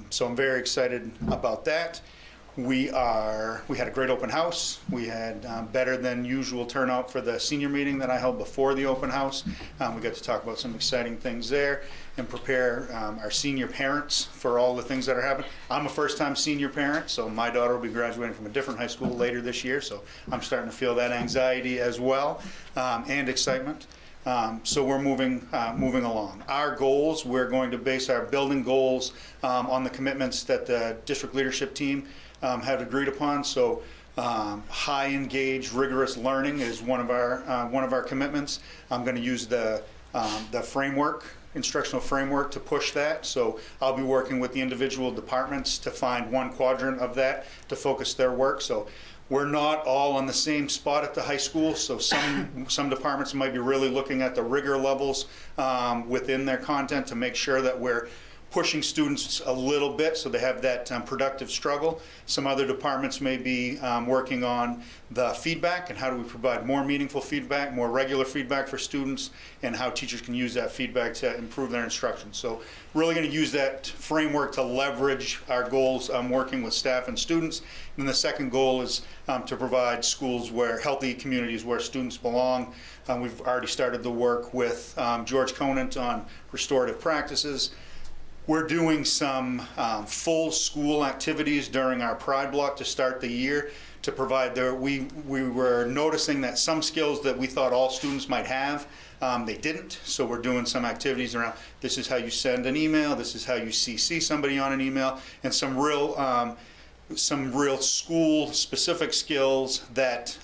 So I'm very excited about that. We had a great open house. We had better than usual turnout for the senior meeting that I held before the open house. We got to talk about some exciting things there and prepare our senior parents for all the things that are happening. I'm a first-time senior parent, so my daughter will be graduating from a different high school later this year, so I'm starting to feel that anxiety as well, and excitement. So we're moving along. Our goals, we're going to base our building goals on the commitments that the district leadership team have agreed upon. So high engaged, rigorous learning is one of our commitments. I'm going to use the framework, instructional framework, to push that. So I'll be working with the individual departments to find one quadrant of that to focus their work. So we're not all on the same spot at the high school, so some departments might be really looking at the rigor levels within their content to make sure that we're pushing students a little bit so they have that productive struggle. Some other departments may be working on the feedback and how do we provide more meaningful feedback, more regular feedback for students, and how teachers can use that feedback to improve their instruction. So really going to use that framework to leverage our goals working with staff and students. And the second goal is to provide schools where healthy communities where students belong. We've already started the work with George Conant on restorative practices. We're doing some full school activities during our Pride Block to start the year to provide we were noticing that some skills that we thought all students might have, they didn't. So we're doing some activities around this is how you send an email, this is how you CC somebody on an email, and some real school specific skills that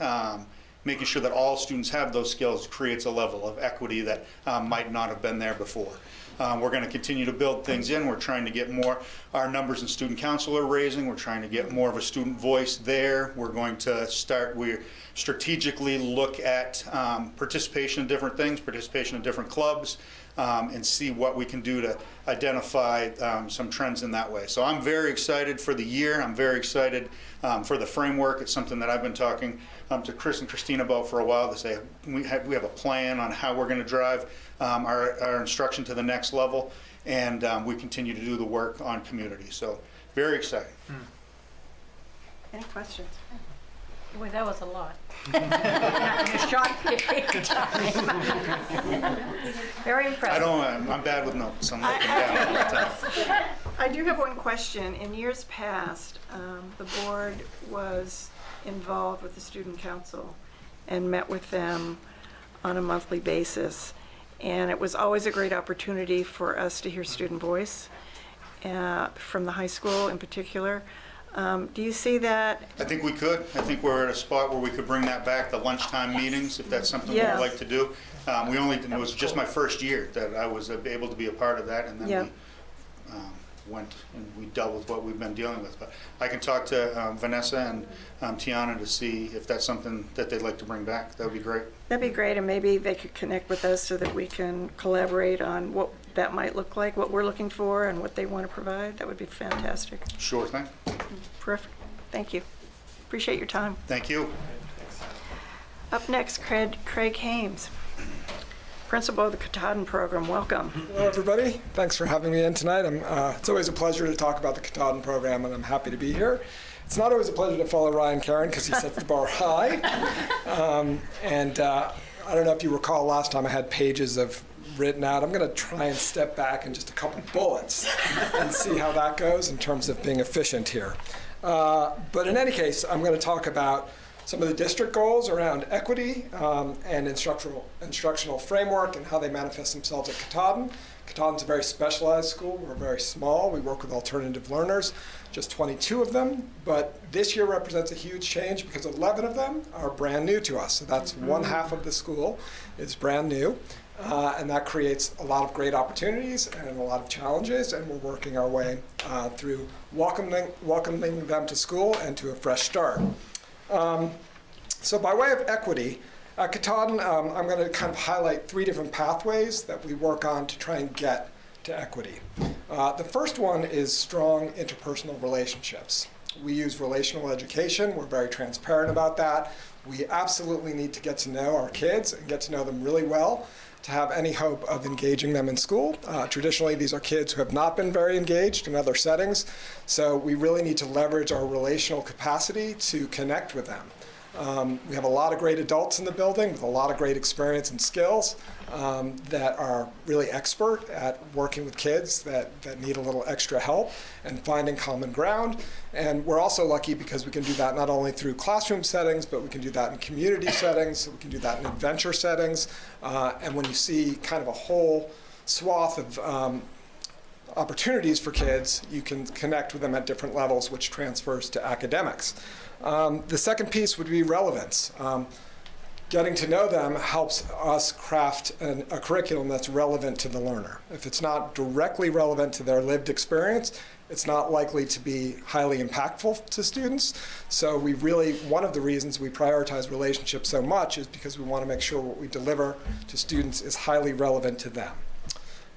making sure that all students have those skills creates a level of equity that might not have been there before. We're going to continue to build things in. We're trying to get more. Our numbers in student council are raising. We're trying to get more of a student voice there. We're going to we strategically look at participation in different things, participation in different clubs, and see what we can do to identify some trends in that way. So I'm very excited for the year. I'm very excited for the framework. It's something that I've been talking to Chris and Christine about for a while to say we have a plan on how we're going to drive our instruction to the next level, and we continue to do the work on community. So very exciting. Any questions? Boy, that was a lot. In a short period of time. Very impressive. I'm bad with notes. I'm looking down all the time. I do have one question. In years past, the board was involved with the student council and met with them on a monthly basis. And it was always a great opportunity for us to hear student voice from the high school in particular. Do you see that? I think we could. I think we're at a spot where we could bring that back, the lunchtime meetings, if that's something Yes. we'd like to do. It was just my first year that I was able to be a part of that, and then Yep. we went and we dealt with what we've been dealing with. But I can talk to Vanessa and Tiana to see if that's something that they'd like to bring back. That would be great. That'd be great, and maybe they could connect with us so that we can collaborate on what that might look like, what we're looking for, and what they want to provide. That would be fantastic. Sure thing. Perfect. Thank you. Appreciate your time. Thank you. Up next, Craig Hames, Principal of the Katahdin Program. Welcome. Hello, everybody. Thanks for having me in tonight. It's always a pleasure to talk about the Katahdin program, and I'm happy to be here. It's not always a pleasure to follow Ryan Caron because he sets the bar high. I don't know if you recall last time I had pages of written out. I'm going to try and step back in just a couple bullets and see how that goes in terms of being efficient here. But in any case, I'm going to talk about some of the district goals around equity and instructional framework and how they manifest themselves at Katahdin. Katahdin's a very specialized school. We're very small. We work with alternative learners, just 22 of them. But this year represents a huge change because 11 of them are brand new to us. So that's one half of the school is brand new. And that creates a lot of great opportunities and a lot of challenges, and we're working our way through welcoming them to school and to a fresh start. So by way of equity, at Katahdin, I'm going to kind of highlight 3 different pathways that we work on to try and get to equity. The first one is strong interpersonal relationships. We use relational education. We're very transparent about that. We absolutely need to get to know our kids and get to know them really well to have any hope of engaging them in school. Traditionally, these are kids who have not been very engaged in other settings, so we really need to leverage our relational capacity to connect with them. We have a lot of great adults in the building with a lot of great experience and skills that are really expert at working with kids that need a little extra help and finding common ground. And we're also lucky because we can do that not only through classroom settings, but we can do that in community settings, we can do that in adventure settings. And when you see kind of a whole swath of opportunities for kids, you can connect with them at different levels, which transfers to academics. The second piece would be relevance. Getting to know them helps us craft a curriculum that's relevant to the learner. If it's not directly relevant to their lived experience, it's not likely to be highly impactful to students. So one of the reasons we prioritize relationships so much is because we want to make sure what we deliver to students is highly relevant to them.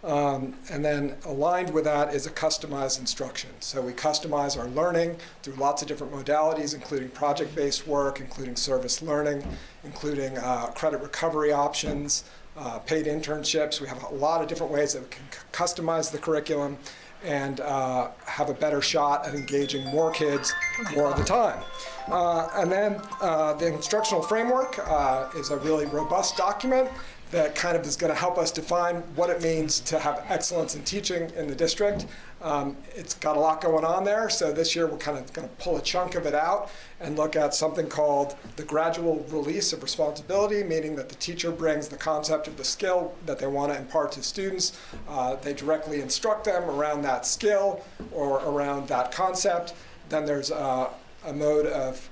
And then aligned with that is a customized instruction. So we customize our learning through lots of different modalities, including project-based work, including service learning, including credit recovery options, paid internships. We have a lot of different ways that we can customize the curriculum and have a better shot at engaging more kids more of the time. And then the instructional framework is a really robust document that kind of is going to help us define what it means to have excellence in teaching in the district. It's got a lot going on there, so this year we're kind of going to pull a chunk of it out and look at something called the gradual release of responsibility, meaning that the teacher brings the concept of the skill that they want to impart to students. They directly instruct them around that skill or around that concept. Then there's a mode of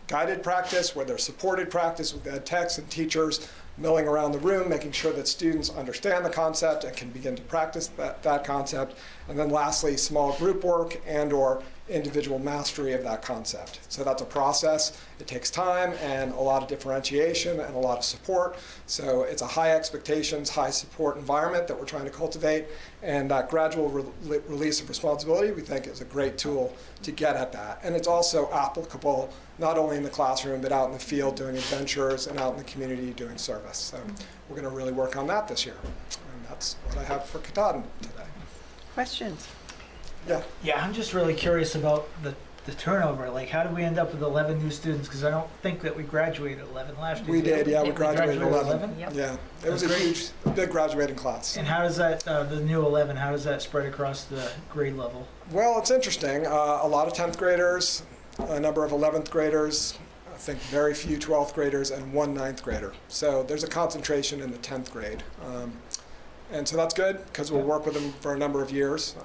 guided practice where there's supported practice with ed techs and teachers milling around the room, making sure that students understand the concept and can begin to practice that concept. And then lastly, small group work and/or individual mastery of that concept. So that's a process. It takes time and a lot of differentiation and a lot of support. So it's a high expectations, high support environment that we're trying to cultivate. And that gradual release of responsibility, we think, is a great tool to get at that. And it's also applicable not only in the classroom, but out in the field doing adventures and out in the community doing service. So we're going to really work on that this year. And that's what I have for Katahdin today. Questions? Yeah. Yeah, I'm just really curious about the turnover. Like, how did we end up with 11 new students? Because I don't think that we graduated 11 last year. We did, yeah. We graduated 11. 11? Yep. Yeah. It was a big graduating class. And how does that, the new 11, how does that spread across the grade level? Well, it's interesting. A lot of 10th graders, a number of 11th graders, I think very few 12th graders, and one 9th grader. So there's a concentration in the 10th grade. And so that's good because we'll work with them for a number of years.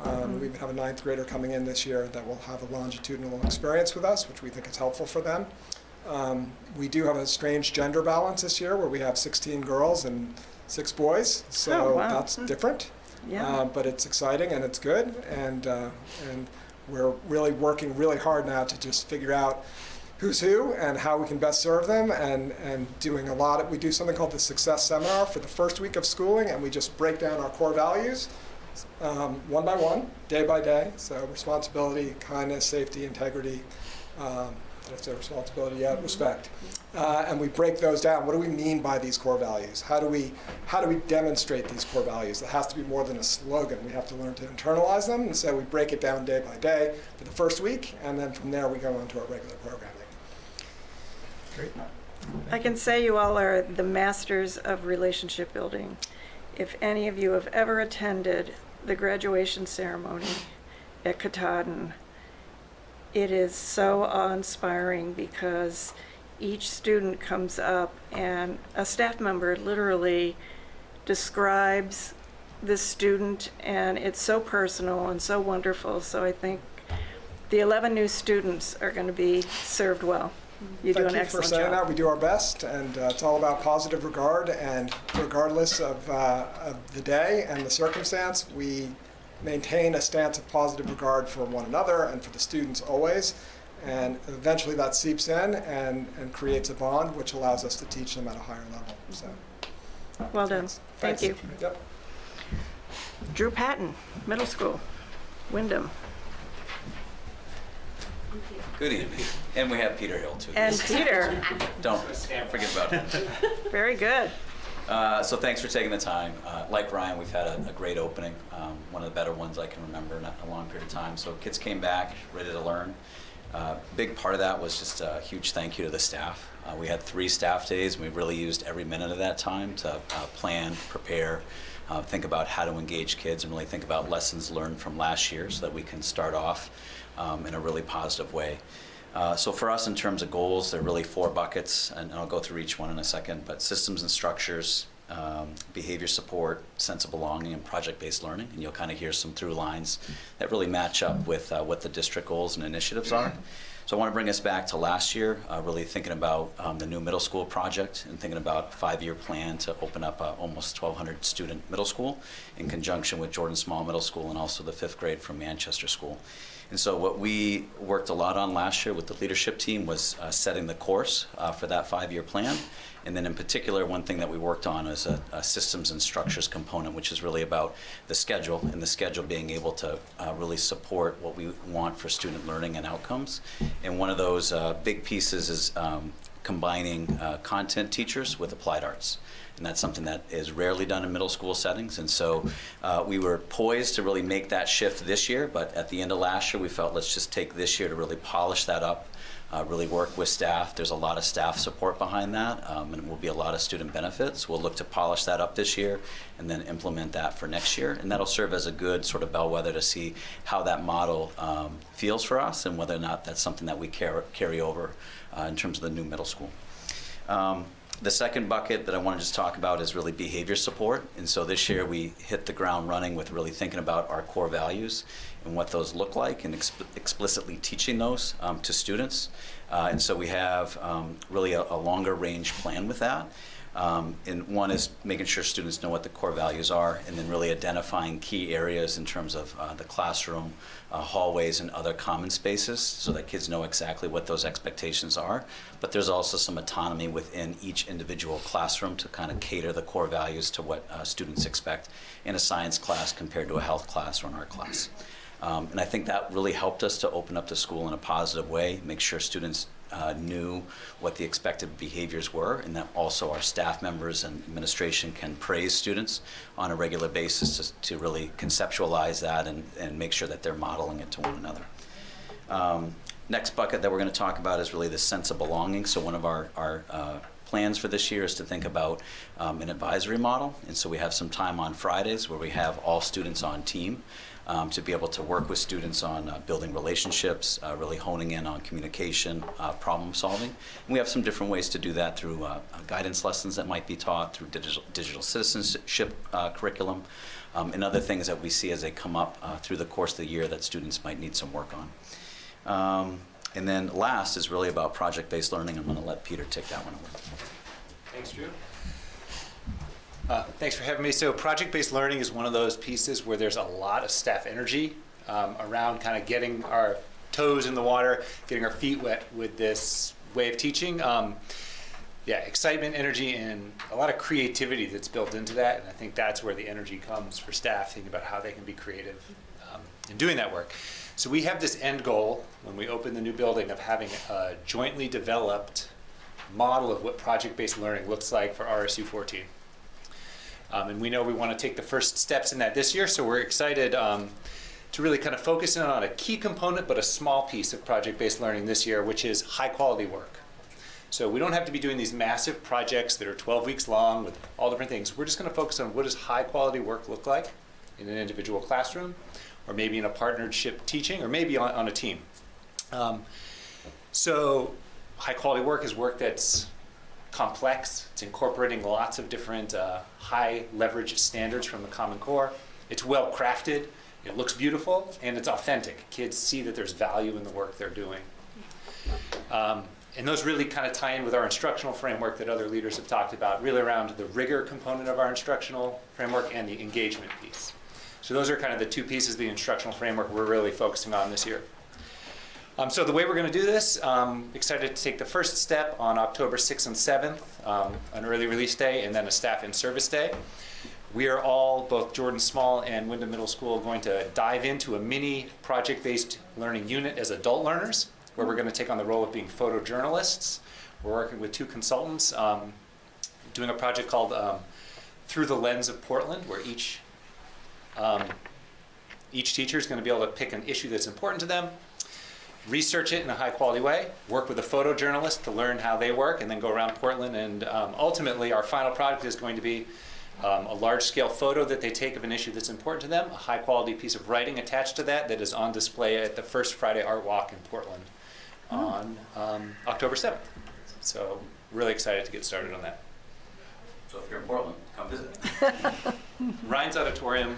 We have a 9th grader coming in this year that will have a longitudinal experience with us, which we think is helpful for them. We do have a strange gender balance this year where we have 16 girls and 6 boys. So that's different. Yeah. But it's exciting and it's good. And we're really working really hard now to just figure out who's who and how we can best serve them, and doing a lot of, we do something called the Success Seminar for the first week of schooling, and we just break down our core values one by one, day by day. So responsibility, kindness, safety, integrity, did I say responsibility? Yeah, respect. And we break those down. What do we mean by these core values? How do we demonstrate these core values? It has to be more than a slogan. We have to learn to internalize them, and so we break it down day by day for the first week, and then from there we go on to our regular programming. Great. I can say you all are the masters of relationship building. If any of you have ever attended the graduation ceremony at Katahdin, it is so awe-inspiring because each student comes up and a staff member literally describes the student, and it's so personal and so wonderful. So I think the 11 new students are going to be served well. You do an excellent job. Thank you for saying that. We do our best, and it's all about positive regard, and regardless of the day and the circumstance, we maintain a stance of positive regard for one another and for the students always, and eventually that seeps in and creates a bond which allows us to teach them at a higher level. So, Well done. Thank you. Yep. Drew Patton, middle school, Wyndham. Good evening. And we have Peter Hill, too. And Peter. Don't forget about him. Very good. So thanks for taking the time. Like Ryan, we've had a great opening, one of the better ones I can remember in a long period of time. So kids came back, ready to learn. Big part of that was just a huge thank you to the staff. We had 3 staff days, and we really used every minute of that time to plan, prepare, think about how to engage kids, and really think about lessons learned from last year so that we can start off in a really positive way. So for us, in terms of goals, there are really 4 buckets, and I'll go through each one in a second, but systems and structures, behavior support, sense of belonging, and project-based learning. And you'll kind of hear some through lines that really match up with what the district goals and initiatives are. So I want to bring us back to last year, really thinking about the new middle school project and thinking about a 5-year plan to open up almost 1,200 student middle school in conjunction with Jordan Small Middle School and also the 5th grade from Manchester School. And so what we worked a lot on last year with the leadership team was setting the course for that 5-year plan. And then in particular, one thing that we worked on is a systems and structures component, which is really about the schedule, and the schedule being able to really support what we want for student learning and outcomes. And one of those big pieces is combining content teachers with applied arts. And that's something that is rarely done in middle school settings. And so we were poised to really make that shift this year, but at the end of last year, we felt let's just take this year to really polish that up, really work with staff. There's a lot of staff support behind that, and it will be a lot of student benefits. We'll look to polish that up this year and then implement that for next year. And that'll serve as a good sort of bellwether to see how that model feels for us and whether or not that's something that we carry over in terms of the new middle school. The second bucket that I want to just talk about is really behavior support. And so this year we hit the ground running with really thinking about our core values and what those look like and explicitly teaching those to students. And so we have really a longer range plan with that. And one is making sure students know what the core values are, and then really identifying key areas in terms of the classroom, hallways, and other common spaces so that kids know exactly what those expectations are. But there's also some autonomy within each individual classroom to kind of cater the core values to what students expect in a science class compared to a health class or an art class. And I think that really helped us to open up the school in a positive way, make sure students knew what the expected behaviors were, and that also our staff members and administration can praise students on a regular basis to really conceptualize that and make sure that they're modeling it to one another. Next bucket that we're going to talk about is really the sense of belonging. So one of our plans for this year is to think about an advisory model. And so we have some time on Fridays where we have all students on team to be able to work with students on building relationships, really honing in on communication, problem solving. And we have some different ways to do that through guidance lessons that might be taught, through digital citizenship curriculum, and other things that we see as they come up through the course of the year that students might need some work on. And then last is really about project-based learning. I'm going to let Peter take that one over. Thanks, Drew. Thanks for having me. So project-based learning is one of those pieces where there's a lot of staff energy around kind of getting our toes in the water, getting our feet wet with this way of teaching. Yeah, excitement, energy, and a lot of creativity that's built into that. And I think that's where the energy comes for staff, thinking about how they can be creative in doing that work. So we have this end goal when we open the new building of having a jointly developed model of what project-based learning looks like for RSU 14. And we know we want to take the first steps in that this year, so we're excited to really kind of focus in on a key component but a small piece of project-based learning this year, which is high-quality work. So we don't have to be doing these massive projects that are 12 weeks long with all different things. We're just going to focus on what does high-quality work look like in an individual classroom, or maybe in a partnership teaching, or maybe on a team. So high-quality work is work that's complex. It's incorporating lots of different high leverage standards from the Common Core. It's well crafted, it looks beautiful, and it's authentic. Kids see that there's value in the work they're doing. And those really kind of tie in with our instructional framework that other leaders have talked about, really around the rigor component of our instructional framework and the engagement piece. So those are kind of the two pieces of the instructional framework we're really focusing on this year. So the way we're going to do this, excited to take the first step on October 6th and 7th, an early release day, and then a staff in service day. We are all, both Jordan Small and Wyndham Middle School, going to dive into a mini project-based learning unit as adult learners, where we're going to take on the role of being photojournalists. We're working with 2 consultants, doing a project called Through the Lens of Portland, where each teacher is going to be able to pick an issue that's important to them, research it in a high quality way, work with a photojournalist to learn how they work, and then go around Portland. And ultimately, our final product is going to be a large scale photo that they take of an issue that's important to them, a high quality piece of writing attached to that is on display at the first Friday Art Walk in Portland on October 7th. So really excited to get started on that. So if you're in Portland, come visit. Ryan's Auditorium,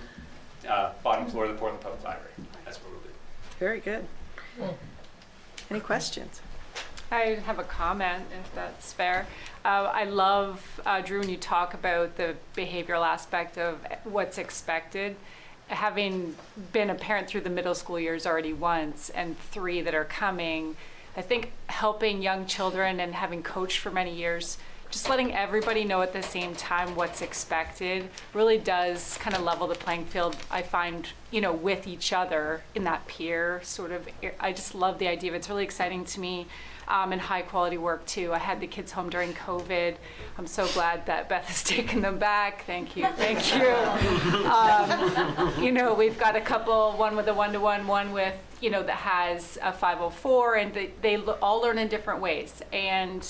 bottom floor of the Portland Public Library. That's where we'll be. Very good. Any questions? I have a comment, if that's fair. I love, Drew, when you talk about the behavioral aspect of what's expected. Having been a parent through the middle school years already once, and 3 that are coming, I think helping young children and having coached for many years, just letting everybody know at the same time what's expected really does kind of level the playing field, I find, you know, with each other in that peer sort of, I just love the idea of it. It's really exciting to me. And high quality work too. I had the kids home during COVID. I'm so glad that Beth has taken them back. Thank you, thank you. You know, we've got a couple, one with a 1-to-1, one with, you know, that has a 504, and they all learn in different ways. And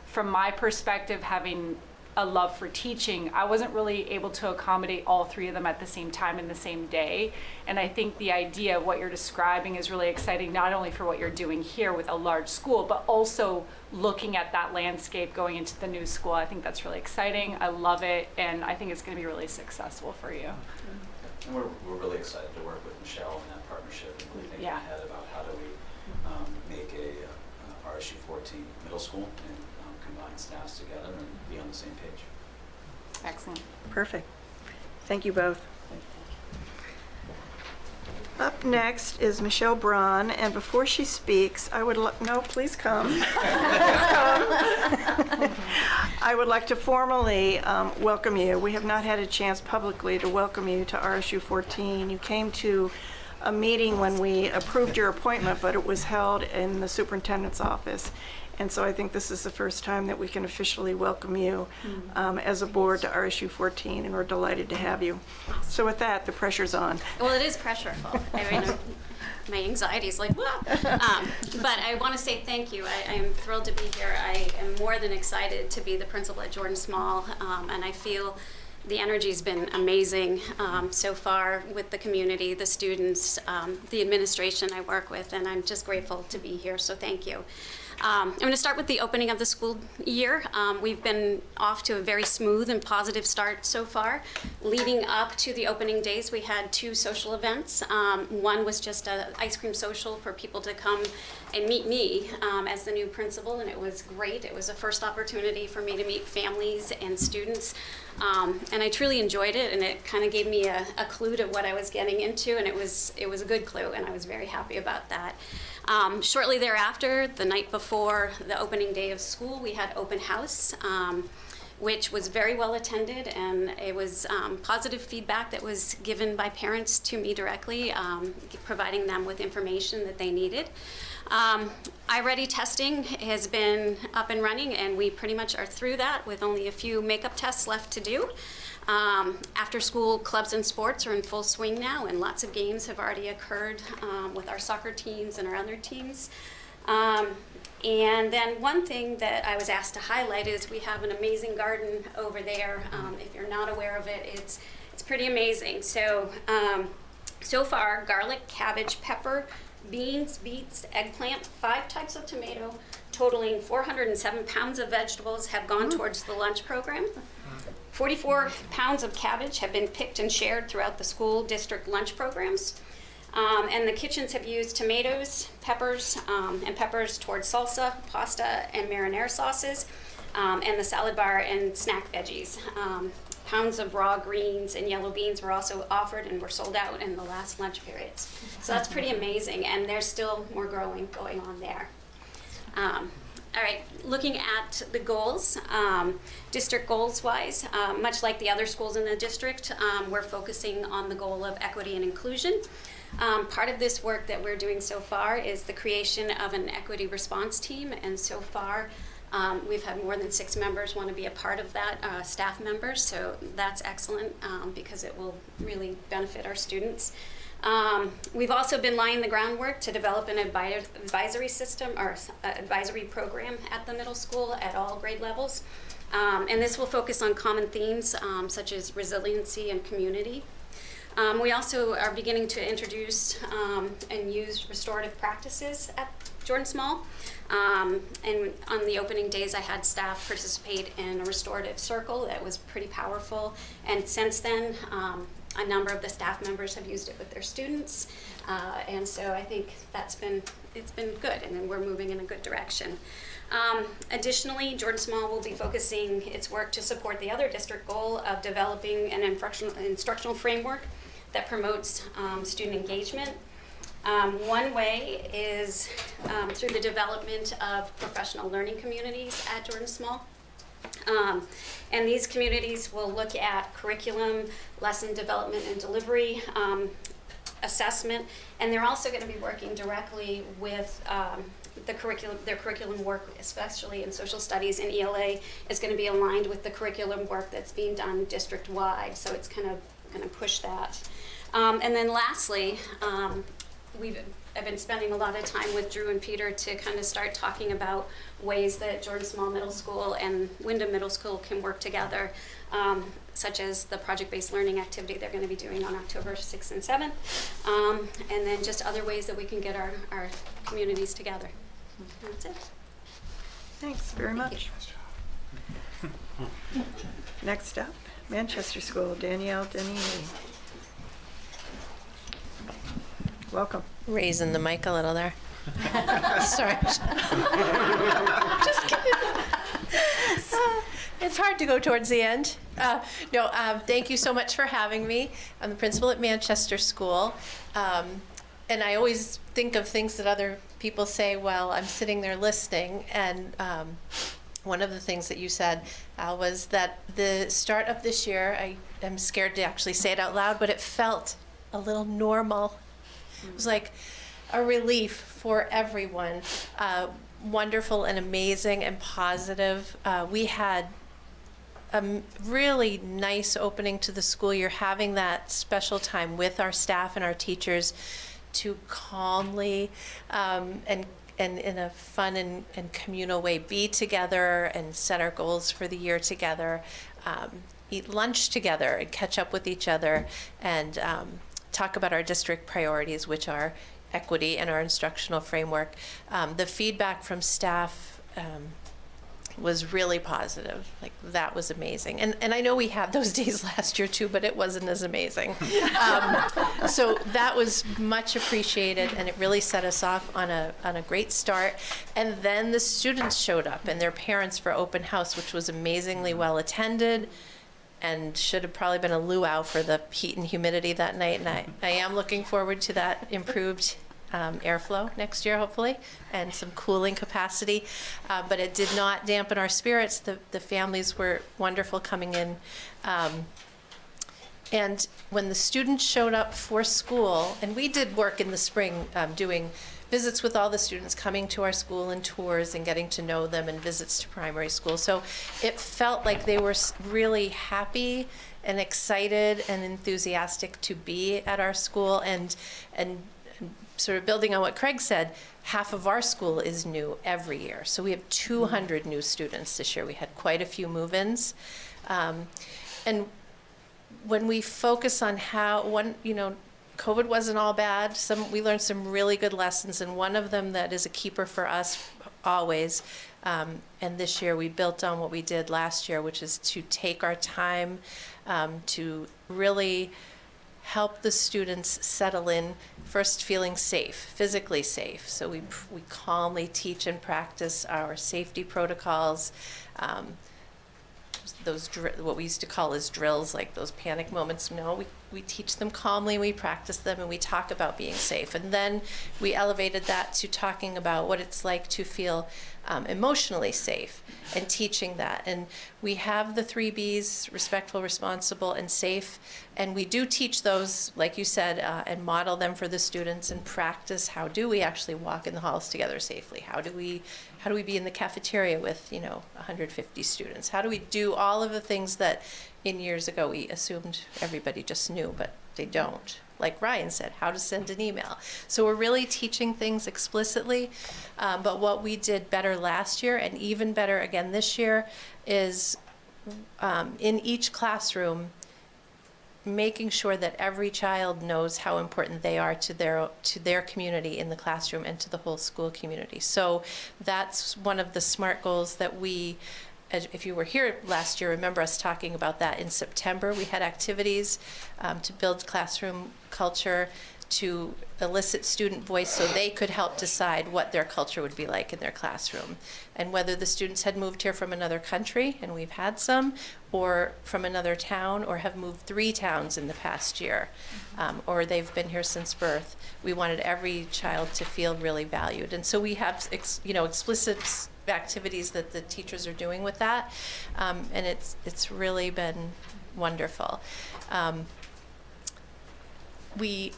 from my perspective, having a love for teaching, I wasn't really able to accommodate all 3 of them at the same time in the same day. And I think the idea of what you're describing is really exciting, not only for what you're doing here with a large school, but also looking at that landscape going into the new school. I think that's really exciting. I love it, and I think it's going to be really successful for you. And we're really excited to work with Michelle in that partnership and really thinking ahead about how do we make a RSU 14 middle school and combine staffs together and be on the same page. Excellent. Perfect. Thank you both. Up next is Michelle Braun, and before she speaks, I would no, please come. I would like to formally welcome you. We have not had a chance publicly to welcome you to RSU 14. You came to a meeting when we approved your appointment, but it was held in the superintendent's office. And so I think this is the first time that we can officially welcome you as a board to RSU 14, and we're delighted to have you. So with that, the pressure's on. Well, it is pressureful. I mean, my anxiety is like, whoa. But I want to say thank you. I am thrilled to be here. I am more than excited to be the principal at Jordan Small, and I feel the energy's been amazing so far with the community, the students, the administration I work with, and I'm just grateful to be here, so thank you. I'm going to start with the opening of the school year. We've been off to a very smooth and positive start so far. Leading up to the opening days, we had 2 social events. One was just an ice cream social for people to come and meet me as the new principal, and it was great. It was the first opportunity for me to meet families and students, and I truly enjoyed it, and it kind of gave me a clue to what I was getting into, and it was a good clue, and I was very happy about that. Shortly thereafter, the night before the opening day of school, we had open house, which was very well attended, and it was positive feedback that was given by parents to me directly, providing them with information that they needed. iReady testing has been up and running, and we pretty much are through that with only a few makeup tests left to do. After school clubs and sports are in full swing now, and lots of games have already occurred with our soccer teams and our other teams. And then one thing that I was asked to highlight is we have an amazing garden over there. If you're not aware of it, it's pretty amazing. So, so far, garlic, cabbage, pepper, beans, beets, eggplant, 5 types of tomato, totaling 407 pounds of vegetables have gone towards the lunch program. 44 pounds of cabbage have been picked and shared throughout the school district lunch programs. And the kitchens have used tomatoes, peppers, and peppers towards salsa, pasta, and marinara sauces, and the salad bar and snack veggies. Pounds of raw greens and yellow beans were also offered and were sold out in the last lunch periods. So that's pretty amazing, and there's still more growing going on there. All right, looking at the goals, district goals-wise, much like the other schools in the district, we're focusing on the goal of equity and inclusion. Part of this work that we're doing so far is the creation of an equity response team, and so far we've had more than 6 members want to be a part of that, staff members, so that's excellent because it will really benefit our students. We've also been laying the groundwork to develop an advisory system or advisory program at the middle school at all grade levels. And this will focus on common themes such as resiliency and community. We also are beginning to introduce and use restorative practices Jordan Small. And on the opening days, I had staff participate in a restorative circle that was pretty powerful. And since then, a number of the staff members have used it with their students. And so I think it's been good, and then we're moving in a good direction. Additionally, Jordan Small will be focusing its work to support the other district goal of developing an instructional framework that promotes student engagement. One way is through the development of professional learning communities at Jordan Small. And these communities will look at curriculum, lesson development and delivery, assessment, and they're also going to be working directly with their curriculum work, especially in social studies and ELA, is going to be aligned with the curriculum work that's being done district-wide, so it's kind of going to push that. And then lastly, I've been spending a lot of time with Drew and Peter to kind of start talking about ways that Jordan Small Middle School and Wyndham Middle School can work together, such as the project-based learning activity they're going to be doing on October 6th and 7th, and then just other ways that we can get our communities together. That's it. Thanks very much. Next up, Manchester School, Danielle Denny. Welcome. Raising the mic a little there. Sorry. Just kidding. It's hard to go towards the end. Thank you so much for having me. I'm the principal at Manchester School. And I always think of things that other people say while I'm sitting there listening. And one of the things that you said was that the start of this year, I'm scared to actually say it out loud, but it felt a little normal. It was like a relief for everyone. Wonderful and amazing and positive. We had a really nice opening to the school year, having that special time with our staff and our teachers to calmly and in a fun and communal way be together and set our goals for the year together, eat lunch together and catch up with each other, and talk about our district priorities, which are equity and our instructional framework. The feedback from staff was really positive. Like, that was amazing. And I know we had those days last year too, but it wasn't as amazing. So that was much appreciated, and it really set us off on a great start. And then the students showed up and their parents for open house, which was amazingly well attended, and should have probably been a luau for the heat and humidity that night. And I am looking forward to that improved airflow next year, hopefully, and some cooling capacity. But it did not dampen our spirits. The families were wonderful coming in. And when the students showed up for school, and we did work in the spring doing visits with all the students, coming to our school and tours and getting to know them, and visits to primary school. So it felt like they were really happy and excited and enthusiastic to be at our school. And sort of building on what Craig said, half of our school is new every year. So we have 200 new students this year. We had quite a few move-ins. And when we focus on COVID wasn't all bad. We learned some really good lessons, and one of them that is a keeper for us always, and this year we built on what we did last year, which is to take our time to really help the students settle in, first feeling safe, physically safe. So we calmly teach and practice our safety protocols, what we used to call as drills, like those panic moments. No, we teach them calmly, we practice them, and we talk about being safe. And then we elevated that to talking about what it's like to feel emotionally safe, and teaching that. And we have the 3 Bs, respectful, responsible, and safe. And we do teach those, like you said, and model them for the students, and practice how do we actually walk in the halls together safely? How do we be in the cafeteria with 150 students? How do we do all of the things that in years ago we assumed everybody just knew, but they don't? Like Ryan said, how to send an email. So we're really teaching things explicitly, but what we did better last year, and even better again this year, is in each classroom, making sure that every child knows how important they are to their community in the classroom and to the whole school community. So that's one of the SMART goals that we, if you were here last year, remember us talking about that in September. We had activities to build classroom culture, to elicit student voice so they could help decide what their culture would be like in their classroom. And whether the students had moved here from another country, and we've had some, or from another town, or have moved 3 towns in the past year, or they've been here since birth. We wanted every child to feel really valued. And so we have explicit activities that the teachers are doing with that, and it's really been wonderful. We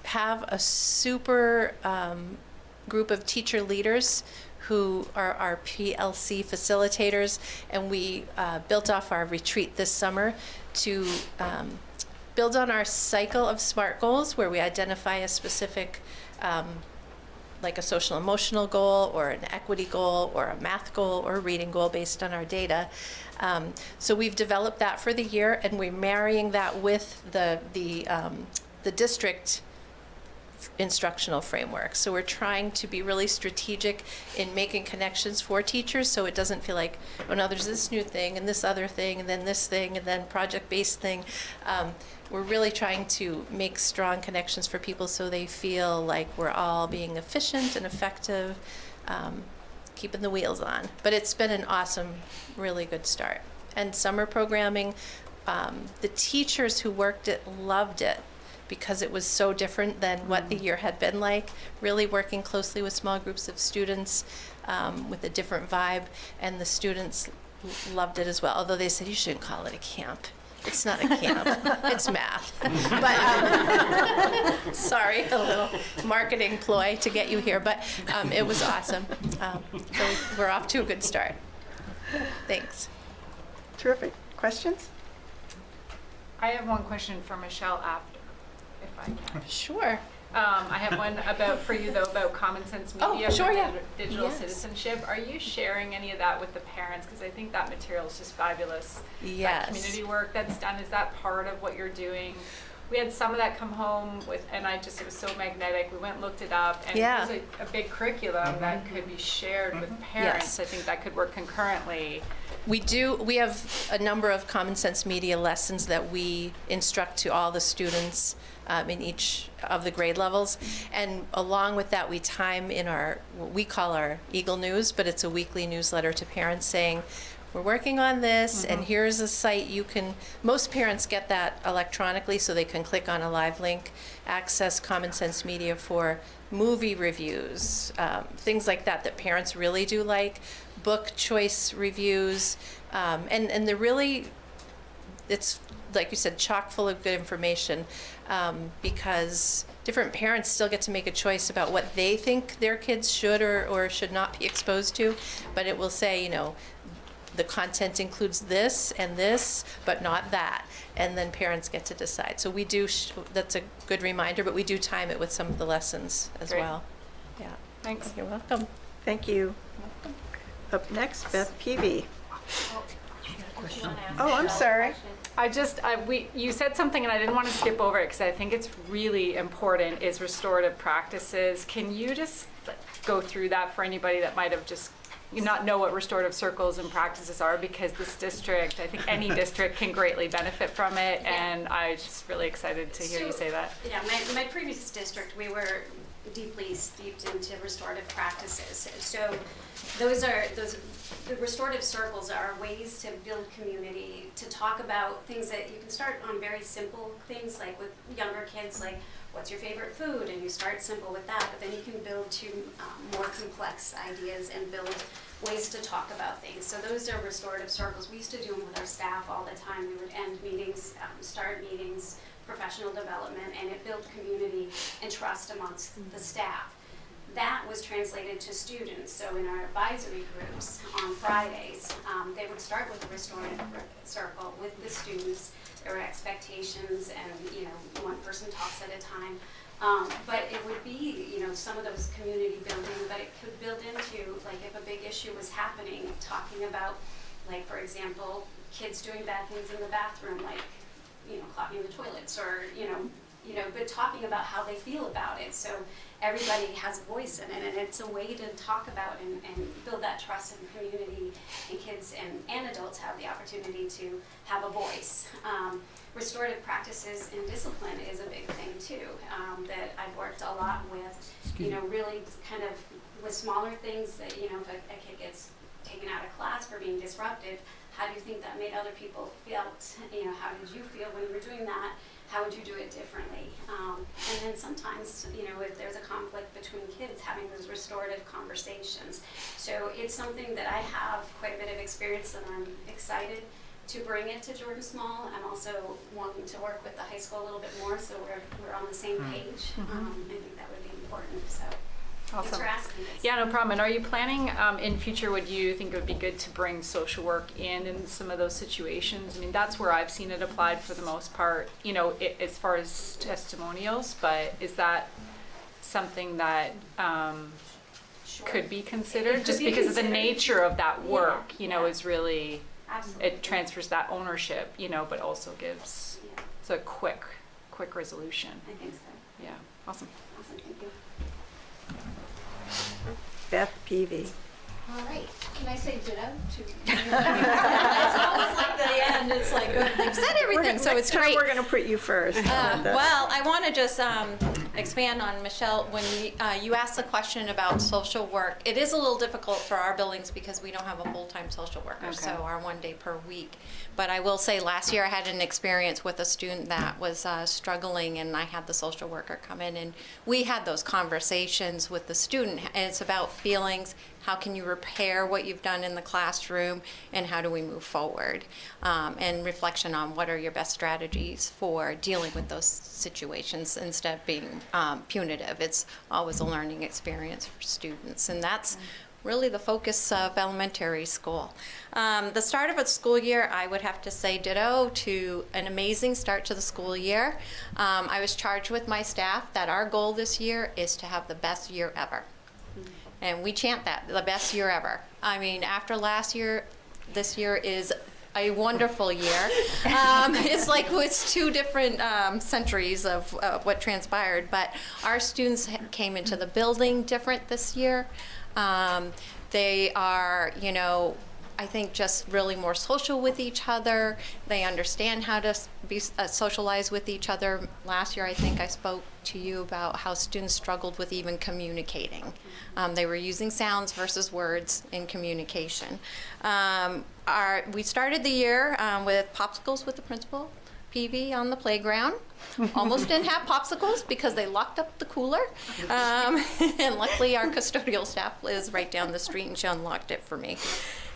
have a super group of teacher leaders who are our PLC facilitators, and we built off our retreat this summer to build on our cycle of SMART goals, where we identify a specific like a social emotional goal, or an equity goal, or a math goal, or a reading goal based on our data. So we've developed that for the year, and we're marrying that with the district instructional framework. So we're trying to be really strategic in making connections for teachers, so it doesn't feel like, oh no, there's this new thing and this other thing and then this thing and then project-based thing. We're really trying to make strong connections for people so they feel like we're all being efficient and effective, keeping the wheels on. But it's been an awesome, really good start. And summer programming, the teachers who worked it loved it, because it was so different than what the year had been like, really working closely with small groups of students with a different vibe, and the students loved it as well, although they said, you shouldn't call it a camp. It's not a camp, it's math. But, sorry, a little marketing ploy to get you here, but it was awesome. So we're off to a good start. Thanks. Terrific. Questions? I have one question for Michelle after, if I can. Sure. I have one for you though, about Common Sense Media sure, for yeah. digital Yes. citizenship. Are you sharing any of that with the parents? Because I think that material is just fabulous. Yes. That community work that's done, is that part of what you're doing? We had some of that come home with, and it was so magnetic. We went and looked it up, and Yeah. it was a big curriculum that could be shared with parents. Yes. I think that could work concurrently. We have a number of Common Sense Media lessons that we instruct to all the students in each of the grade levels. And along with that, we time in what we call our Eagle News, but it's a weekly newsletter to parents saying, we're working on this, and here's a site you can, most parents get that electronically, so they can click on a live link, access Common Sense Media for movie reviews, things like that parents really do like, book choice reviews, and they're really, it's, like you said, chock full of good information, because different parents still get to make a choice about what they think their kids should or should not be exposed to, but it will say, the content includes this and this, but not that. And then parents get to decide. So we do, that's a good reminder, but we do time it with some of the lessons as Great. well. Yeah. Thanks. You're welcome. Thank you. Up next, Beth Peavy. Oh, I'm sorry. You said something and I didn't want to skip over it because I think it's really important, is restorative practices. Can you just go through that for anybody that might have just not know what restorative circles and practices are? Because this district, I think any district can greatly benefit from it, and I'm just really excited to hear you say that. Yeah, my previous district, we were deeply steeped into restorative practices. So the restorative circles are ways to build community, to talk about things that you can start on very simple things, like with younger kids, like what's your favorite food, and you start simple with that, but then you can build to more complex ideas and build ways to talk about things. So those are restorative circles. We used to do them with our staff all the time. We would end meetings, start meetings, professional development, and it built community and trust amongst the staff. That was translated to students. So in our advisory groups on Fridays, they would start with a restorative circle with the students. There were expectations, and one person talks at a time. But it would be, some of those community building, but it could build into, like, if a big issue was happening, talking about, like, for example, kids doing bad things in the bathroom, like, clogging the toilets or, but talking about how they feel about it. So everybody has a voice in it, and it's a way to talk about and build that trust and community, and kids and adults have the opportunity to have a voice. Restorative practices and discipline is a big thing too, that I've worked a lot with, really kind of with smaller things that, if a kid gets taken out of class for being disruptive, how do you think that made other people feel? How did you feel when you were doing that? How would you do it differently? And then sometimes, if there's a conflict between kids, having those restorative conversations. So it's something that I have quite a bit of experience, and I'm excited to bring it to Jordan Small. I'm also wanting to work with the high school a little bit more, so we're on the same page. I think that would be important. So. Awesome. Thanks for asking this. Yeah, no problem. And are you planning in future, would you think it would be good to bring social work in some of those situations? I mean, that's where I've seen it applied for the most part, as far as testimonials, but is that something that could be considered? Just because of the nature of that work, is really, Absolutely. it transfers that ownership, but also gives it's a quick resolution. I think so. Yeah, awesome. Awesome, thank you. Beth Peavy. All right. Can I say ditto to? It's always like the end. It's like they've said everything, so it's great. We're going to put you first. Well, I want to just expand on Michelle when you asked the question about social work. It is a little difficult for our buildings because we don't have a full-time social worker, so our 1 day per week. But I will say last year I had an experience with a student that was struggling, and I had the social worker come in, and we had those conversations with the student. And it's about feelings. How can you repair what you've done in the classroom, and how do we move forward? And reflection on what are your best strategies for dealing with those situations instead of being punitive. It's always a learning experience for students, and that's really the focus of elementary school. The start of a school year, I would have to say ditto to an amazing start to the school year. I was charged with my staff that our goal this year is to have the best year ever. And we chant that, the best year ever. I mean, after last year, this year is a wonderful year. It's like it's two different centuries of what transpired, but our students came into the building different this year. They are, I think just really more social with each other. They understand how to be socialize with each other. Last year, I think I spoke to you about how students struggled with even communicating. They were using sounds versus words in communication. We started the year with popsicles with the principal, PV on the playground. Almost didn't have popsicles because they locked up the cooler. And luckily our custodial staff lives right down the street and she unlocked it for me.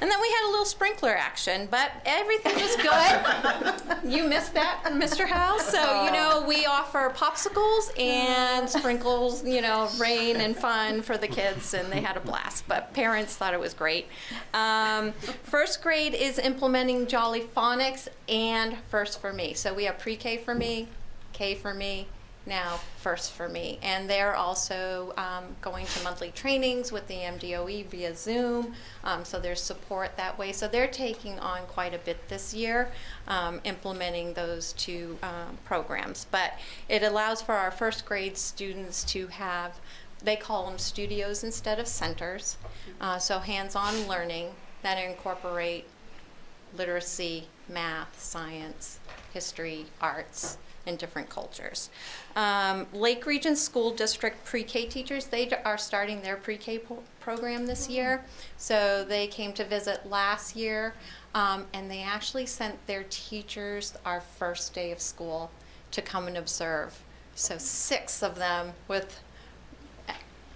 And then we had a little sprinkler action, but everything was good. You missed that, Mr. House. So, we offer popsicles and sprinkles, rain and fun for the kids, and they had a blast. But parents thought it was great. First grade is implementing Jolly Phonics and First for Me. So we have pre-K for me, K for me, now First for Me. And they're also going to monthly trainings with the MDOE via Zoom, so there's support that way. So they're taking on quite a bit this year, implementing those two programs. But it allows for our first grade students to have, they call them studios instead of centers, so hands-on learning that incorporate literacy, math, science, history, arts, and different cultures. Lake Region School District pre-K teachers, they are starting their pre-K program this year. So they came to visit last year, and they actually sent their teachers our first day of school to come and observe. So 6 of them with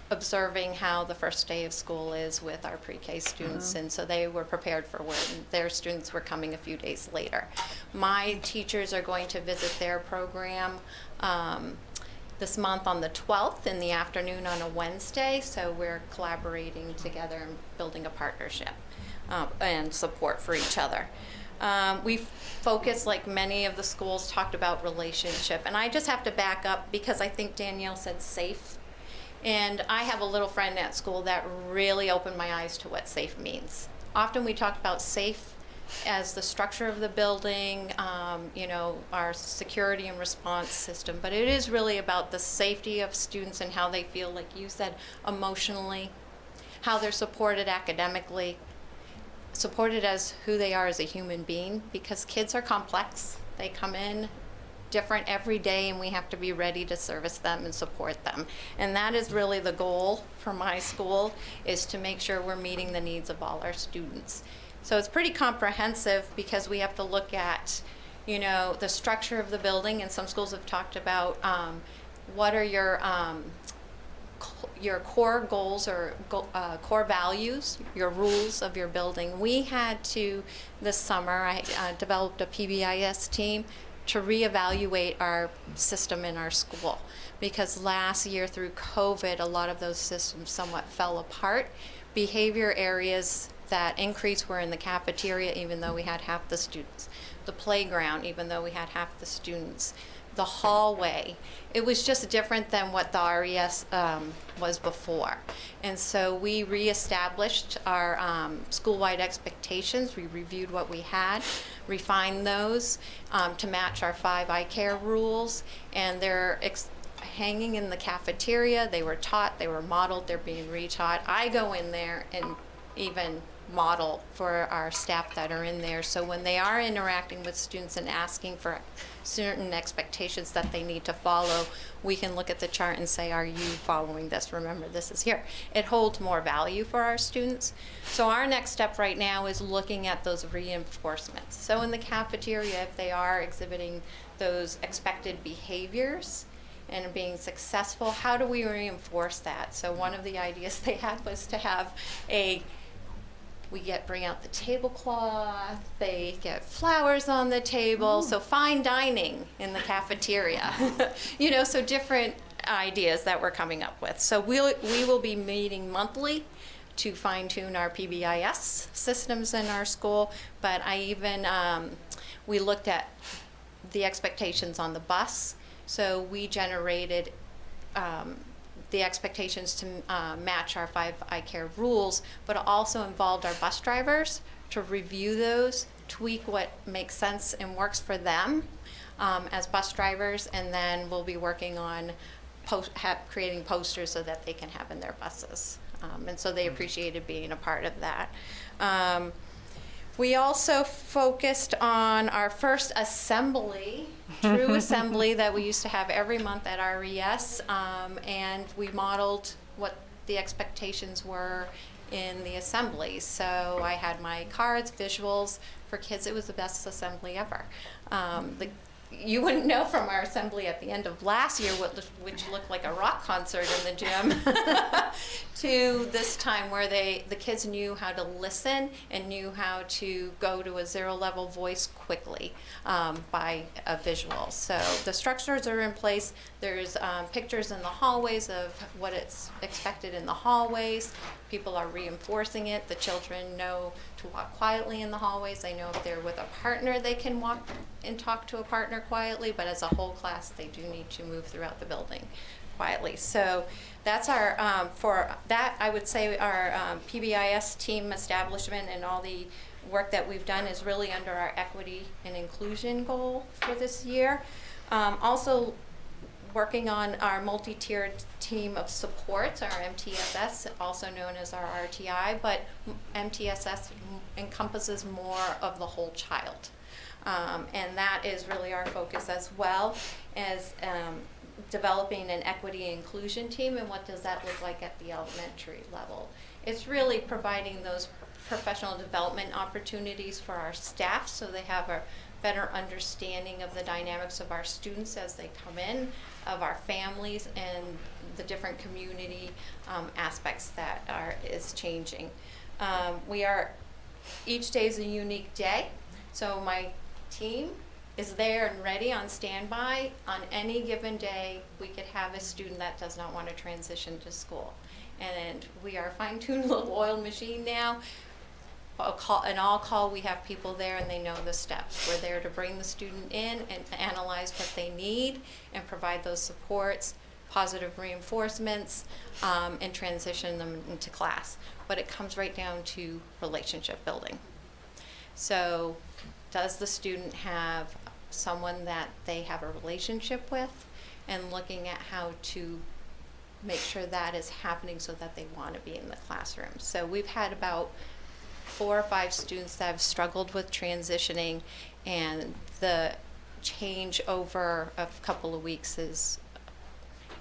observing how the first day of school is with our pre-K students, and so they were prepared for when their students were coming a few days later. My teachers are going to visit their program this month on the 12th in the afternoon on a Wednesday, so we're collaborating together and building a partnership and support for each other. We focus, like many of the schools talked about, relationship, and I just have to back up because I think Danielle said safe. And I have a little friend at school that really opened my eyes to what safe means. Often we talk about safe as the structure of the building, you know, our security and response system, but it is really about the safety of students and how they feel, like you said, emotionally, how they're supported academically, supported as who they are as a human being, because kids are complex. They come in different every day, and we have to be ready to service them and support them. And that is really the goal for my school, is to make sure we're meeting the needs of all our students. So it's pretty comprehensive, because we have to look at, you know, the structure of the building, and some schools have talked about what are your core goals or core values, your rules of your building. We had to, this summer, I developed a PBIS team to reevaluate our system in our school, because last year through COVID, a lot of those systems somewhat fell apart. Behavior areas that increased were in the cafeteria, even though we had half the students. The playground, even though we had half the students. The hallway. It was just different than what the RES was before. And so we reestablished our school-wide expectations. We reviewed what we had, refined those to match our 5 iCare rules, and they're hanging in the cafeteria. They were taught, they were modeled, they're being retaught. I go in there and even model for our staff that are in there, so when they are interacting with students and asking for certain expectations that they need to follow, we can look at the chart and say, are you following this? Remember, this is here. It holds more value for our students. So our next step right now is looking at those reinforcements. So in the cafeteria, if they are exhibiting those expected behaviors and being successful, how do we reinforce that? So one of the ideas they had was to have bring out the tablecloth, they get flowers on the table, so fine dining in the cafeteria. You know, so different ideas that we're coming up with. So we will be meeting monthly to fine tune our PBIS systems in our school, but we looked at the expectations on the bus. So we generated the expectations to match our 5 iCare rules, but it also involved our bus drivers to review those, tweak what makes sense and works for them as bus drivers, and then we'll be working on creating posters so that they can have in their buses. And so they appreciated being a part of that. We also focused on our first assembly, true assembly that we used to have every month at RES, and we modeled what the expectations were in the assemblies. So I had my cards, visuals. For kids, it was the best assembly ever. You wouldn't know from our assembly at the end of last year, which looked like a rock concert in the gym, to this time where the kids knew how to listen and knew how to go to a 0-level voice quickly by a visual. So the structures are in place. There's pictures in the hallways of what it's expected in the hallways. People are reinforcing it. The children know to walk quietly in the hallways. They know if they're with a partner, they can walk and talk to a partner quietly, but as a whole class, they do need to move throughout the building quietly. So that's our, for that, I would say our PBIS team establishment and all the work that we've done is really under our equity and inclusion goal for this year. Also, working on our multi-tiered team of supports, our MTSS, also known as our RTI, but MTSS encompasses more of the whole child. And that is really our focus, as well as developing an equity and inclusion team. And what does that look like at the elementary level? It's really providing those professional development opportunities for our staff, so they have a better understanding of the dynamics of our students as they come in, of our families, and the different community aspects that is changing. Each day is a unique day, so my team is there and ready on standby. On any given day, we could have a student that does not want to transition to school. And we are fine-tuned a little oiled machine now. An all-call, we have people there and they know the steps. We're there to bring the student in and analyze what they need and provide those supports, positive reinforcements, and transition them into class. But it comes right down to relationship building. So does the student have someone that they have a relationship with, and looking at how to make sure that is happening so that they want to be in the classroom. So we've had about 4 or 5 students that have struggled with transitioning, and the change over a couple of weeks is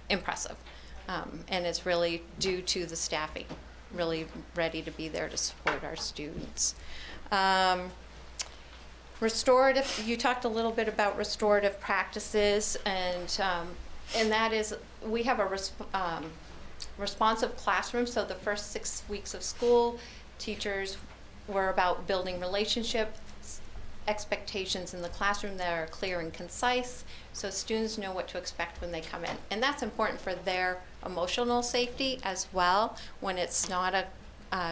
impressive. And it's really due to the staffing, really ready to be there to support our students. Restorative, you talked a little bit about restorative practices, and that is, we have a responsive classroom. So the first 6 weeks of school, teachers were about building relationships, expectations in the classroom that are clear and concise, so students know what to expect when they come in. And that's important for their emotional safety as well. When it's not a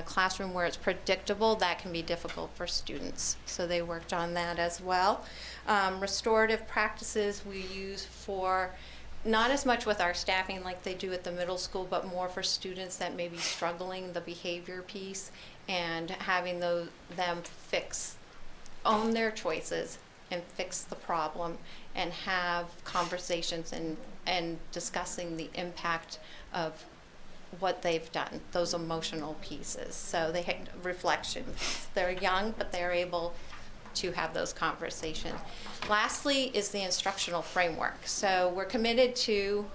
classroom where it's predictable, that can be difficult for students. So they worked on that as well. Restorative practices we use for not as much with our staffing like they do at the middle school, but more for students that may be struggling the behavior piece, and having them own their choices and fix the problem, and have conversations and discussing the impact of what they've done, those emotional pieces. So they had reflections. They're young, but they're able to have those conversations. Lastly is the instructional framework. So we're committed to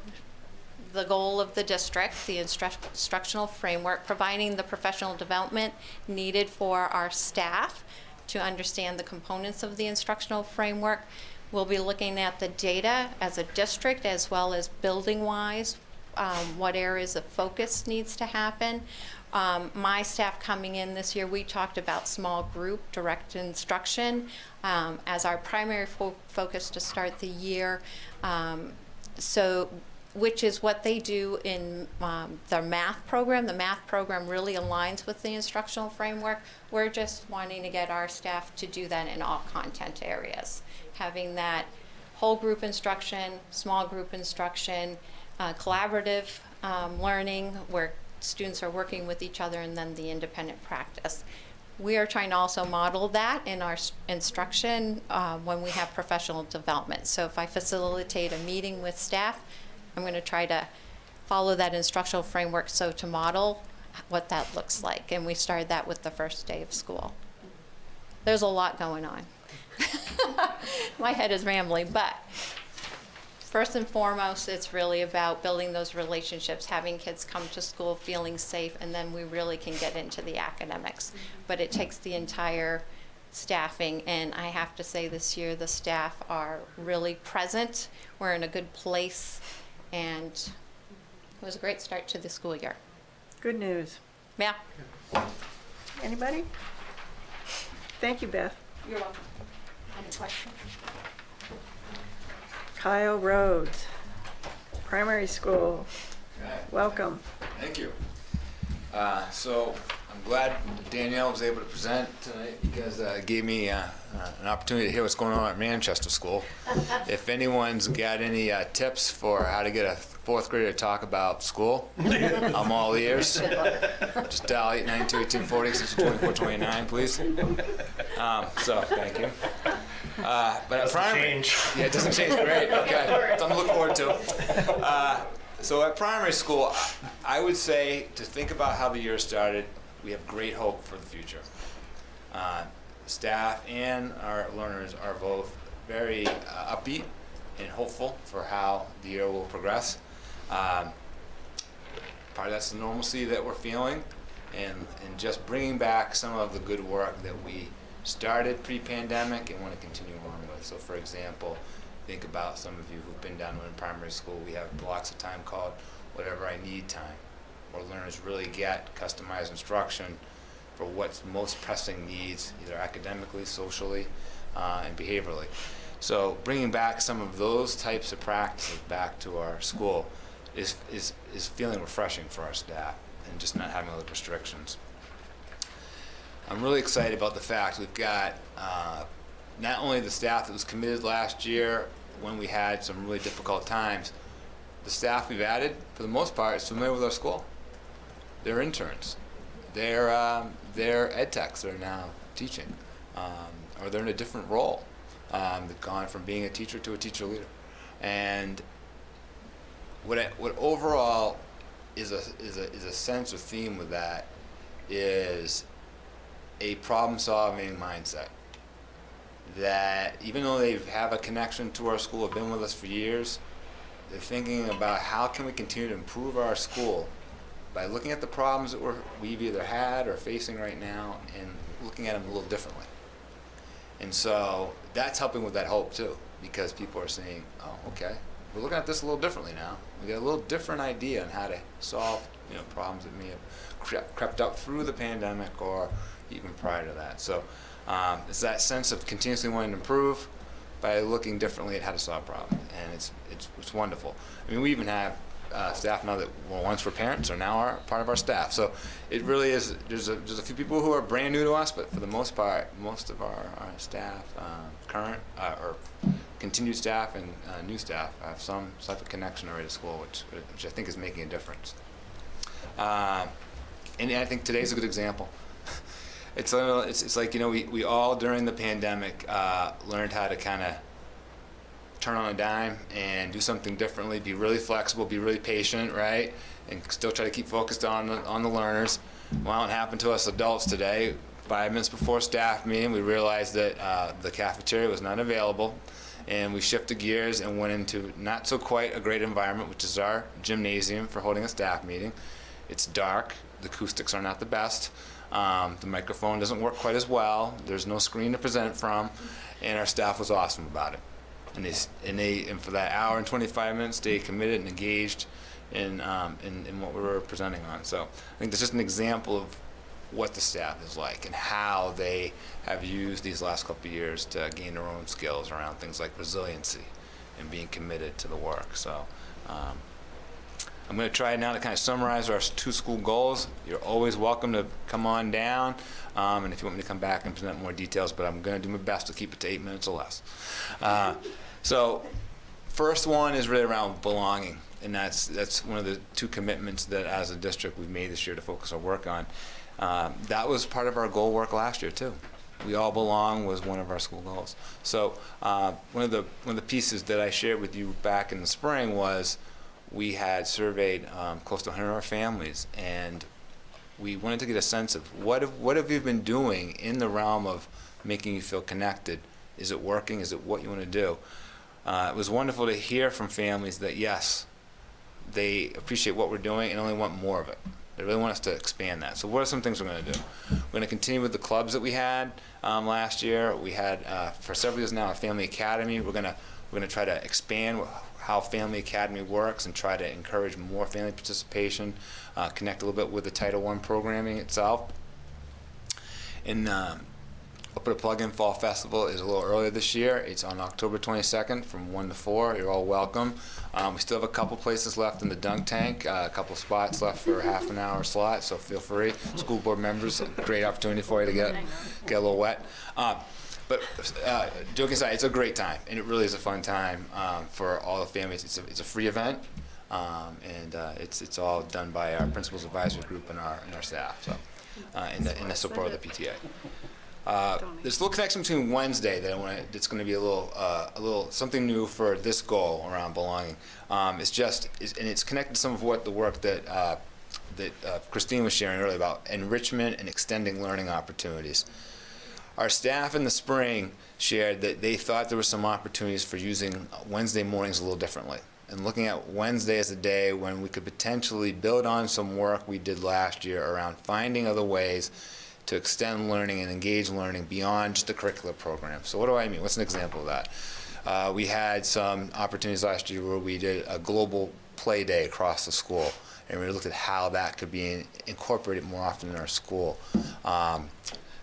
the goal of the district, the instructional framework, providing the professional development needed for our staff to understand the components of the instructional framework. We'll be looking at the data as a district, as well as building-wise, what areas of focus needs to happen. My staff coming in this year, we talked about small group direct instruction as our primary focus to start the year. Which is what they do in their math program. The math program really aligns with the instructional framework. We're just wanting to get our staff to do that in all content areas. Having that whole group instruction, small group instruction, collaborative learning where students are working with each other, and then the independent practice. We are trying to also model that in our instruction when we have professional development. So if I facilitate a meeting with staff, I'm going to try to follow that instructional framework so to model what that looks like. And we started that with the first day of school. There's a lot going on. My head is rambling, but first and foremost, it's really about building those relationships, having kids come to school feeling safe, and then we really can get into the academics. But it takes the entire staffing, and I have to say this year the staff are really present. We're in a good place, and it was a great start to the school year. Good news. Yeah. Anybody? Thank you, Beth. You're welcome. Any questions? Kyle Rhodes, primary school. Welcome. Thank you. So I'm glad Danielle was able to present tonight, because it gave me an opportunity to hear what's going on at Manchester School. If anyone's got any tips for how to get a fourth grader to talk about school, I'm all ears. Just dial 892-240-2429, please. So thank you. But at primary, yeah, it doesn't change. Great. Okay, something to look forward to. So at primary school, I would say to think about how the year started. We have great hope for the future. Staff and our learners are both very upbeat and hopeful for how the year will progress. Part of that's the normalcy that we're feeling, and just bringing back some of the good work that we started pre-pandemic and want to continue on with. So for example, think about some of you who've been down in primary school. We have blocks of time called Whatever I Need time, where learners really get customized instruction for what's most pressing needs, either academically, socially, and behaviorally. So bringing back some of those types of practices back to our school is feeling refreshing for our staff, and just not having all the restrictions. I'm really excited about the fact we've got not only the staff that was committed last year when we had some really difficult times, the staff we've added, for the most part, is familiar with our school. They're interns. They're ed techs that are now teaching. or they're in a different role. They've gone from being a teacher to a teacher leader. And what overall is a sense or theme with that is a problem-solving mindset. That even though they have a connection to our school, have been with us for years, they're thinking about how can we continue to improve our school by looking at the problems that we've either had or facing right now and looking at them a little differently. And so that's helping with that hope too, because people are saying, oh, okay, we're looking at this a little differently now. We got a little different idea on how to solve, problems that may have crept up through the pandemic or even prior to that. So it's that sense of continuously wanting to improve by looking differently at how to solve problems, and it's wonderful. I mean, we even have staff now that once were parents are now part of our staff. So it really is. There's a few people who are brand new to us, but for the most part, most of our staff, current or continued staff and new staff, have some type of connection already to school, which I think is making a difference. And I think today's a good example. It's like, we all during the pandemic learned how to kind of turn on a dime and do something differently, be really flexible, be really patient, right? And still try to keep focused on the learners. Well, it happened to us adults today. 5 minutes before staff meeting, we realized that the cafeteria was not available, and we shifted gears and went into not so quite a great environment, which is our gymnasium for holding a staff meeting. It's dark, the acoustics are not the best. The microphone doesn't work quite as well. There's no screen to present from, and our staff was awesome about it. And for that hour and 25 minutes, they committed and engaged in what we were presenting on. So I think that's just an example of what the staff is like and how they have used these last couple of years to gain their own skills around things like resiliency and being committed to the work. So I'm going to try now to kind of summarize our 2 school goals. You're always welcome to come on down, and if you want me to come back and present more details, but I'm going to do my best to keep it to 8 minutes or less. So first one is really around belonging, and that's one of the 2 commitments that as a district we've made this year to focus our work on. That was part of our goal work last year too. We all belong was one of our school goals. So one of the pieces that I shared with you back in the spring was we had surveyed close to 100 of our families, and we wanted to get a sense of what have you been doing in the realm of making you feel connected. Is it working? Is it what you want to do? It was wonderful to hear from families that yes, they appreciate what we're doing and only want more of it. They really want us to expand that. So what are some things we're going to do? We're going to continue with the clubs that we had last year. We had for several years now a family academy. We're going to try to expand how Family Academy works and try to encourage more family participation, connect a little bit with the Title I programming itself. And I'll put a plug in. Fall Festival is a little earlier this year. It's on October 22nd from 1 to 4. You're all welcome. We still have a couple places left in the dunk tank, a couple spots left for a half an hour slot, so feel free. School board members, great opportunity for you to get a little wet. But joking aside, it's a great time, and it really is a fun time for all the families. It's a free event, and it's all done by our principals advisory group and our staff. So, in the support of the PTA. There's a little connection between Wednesday that's going to be a little something new for this goal around belonging. And it's connected to some of what the work that Christine was sharing earlier about enrichment and extending learning opportunities. Our staff in the spring shared that they thought there were some opportunities for using Wednesday mornings a little differently, and looking at Wednesday as a day when we could potentially build on some work we did last year around finding other ways to extend learning and engage learning beyond just the curricular program. So what do I mean? What's an example of that? We had some opportunities last year where we did a global play day across the school, and we looked at how that could be incorporated more often in our school.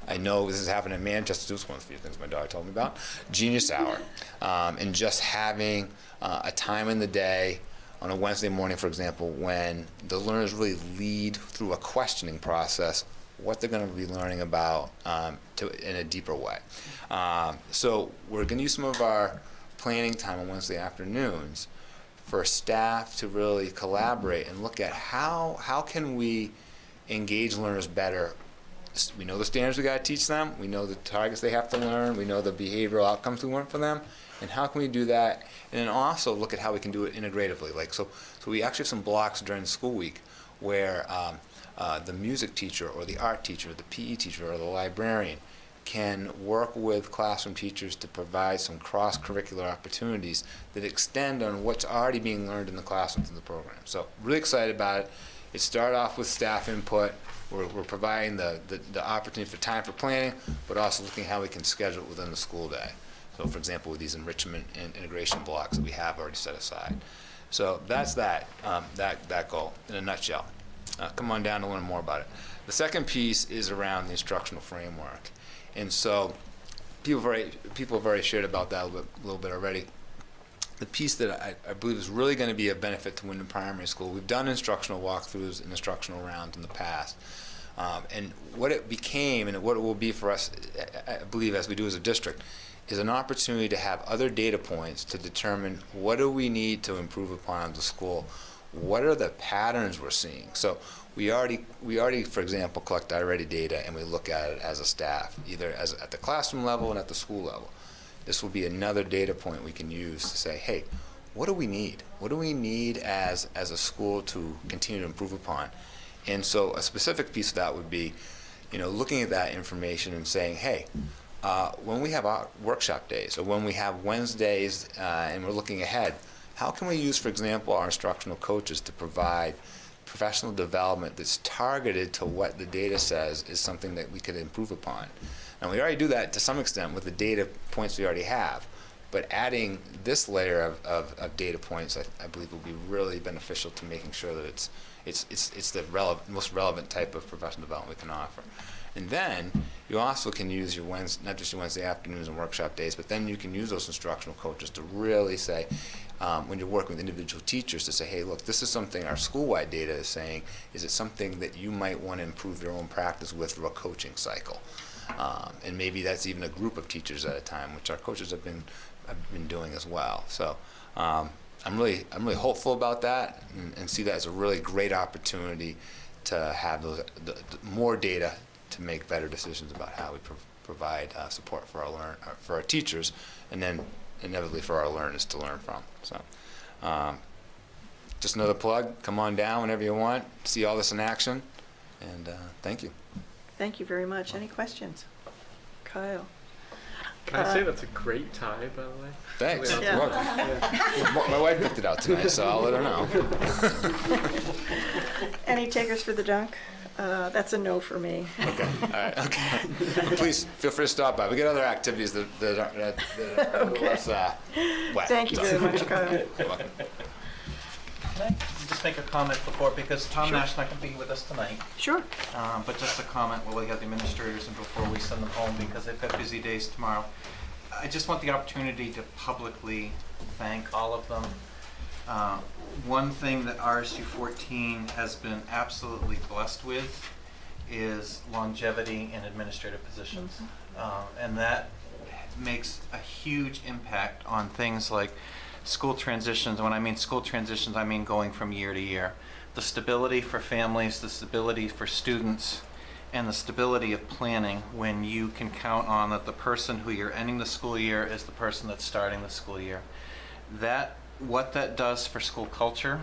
I know this has happened in Manchester. This is one of the few things my daughter told me about. Genius Hour. And just having a time in the day on a Wednesday morning, for example, when the learners really lead through a questioning process what they're going to be learning about in a deeper way. So we're going to use some of our planning time on Wednesday afternoons for staff to really collaborate and look at how can we engage learners better We know the standards we got to teach them. We know the targets they have to learn. We know the behavioral outcomes we want for them. And how can we do that? And then also look at how we can do it integratively. Like so we actually have some blocks during the school week where the music teacher or the art teacher, the PE teacher or the librarian can work with classroom teachers to provide some cross-curricular opportunities that extend on what's already being learned in the classrooms in the program. So really excited about it. It started off with staff input. We're providing the opportunity for time for planning, but also looking at how we can schedule it within the school day. So for example, with these enrichment and integration blocks that we have already set aside. So that's that goal in a nutshell. Come on down to learn more about it. The second piece is around the instructional framework. And so people have already shared about that a little bit already. The piece that I believe is really going to be of benefit to Wyndham Primary School, we've done instructional walkthroughs and instructional rounds in the past. And what it became and what it will be for us, I believe, as we do as a district, is an opportunity to have other data points to determine what do we need to improve upon as a school. What are the patterns we're seeing? So we already, for example, collect already data and we look at it as a staff, either at the classroom level and at the school level. This will be another data point we can use to say, hey, what do we need? What do we need as a school to continue to improve upon? And so a specific piece of that would be, looking at that information and saying, hey, when we have our workshop days or when we have Wednesdays and we're looking ahead, how can we use, for example, our instructional coaches to provide professional development that's targeted to what the data says is something that we could improve upon? And we already do that to some extent with the data points we already have, but adding this layer of data points I believe will be really beneficial to making sure that it's the most relevant type of professional development we can offer. And then you also can use your not just your Wednesday afternoons and workshop days, but then you can use those instructional coaches to really say, when you're working with individual teachers, to say, hey, look, this is something our school-wide data is saying. Is it something that you might want to improve your own practice with through a coaching cycle? And maybe that's even a group of teachers at a time, which our coaches have been doing as well. So I'm really hopeful about that and see that as a really great opportunity to have the more data to make better decisions about how we provide support for our teachers, and then inevitably for our learners to learn from. So just another plug. Come on down whenever you want. See all this in action, and thank you. Thank you very much. Any questions? Kyle? Can I say that's a great tie, by the way? Thanks. Yeah. You're welcome. My wife picked it out tonight, so I'll let her know. Any takers for the dunk? That's a no for me. Okay. All right. Okay. Please feel free to stop by. We get other activities that are a little less wet. Thank you very much, Kyle. You're welcome. Can I just make a comment before, because Tom Nash not going to be with us tonight. Sure. But just a comment while we have the administrators and before we send them home, because they've got busy days tomorrow. I just want the opportunity to publicly thank all of them. One thing that RSU 14 has been absolutely blessed with is longevity in administrative positions. And that makes a huge impact on things like school transitions. When I mean school transitions, I mean going from year to year. The stability for families, the stability for students, and the stability of planning when you can count on that the person who you're ending the school year is the person that's starting the school year. What that does for school culture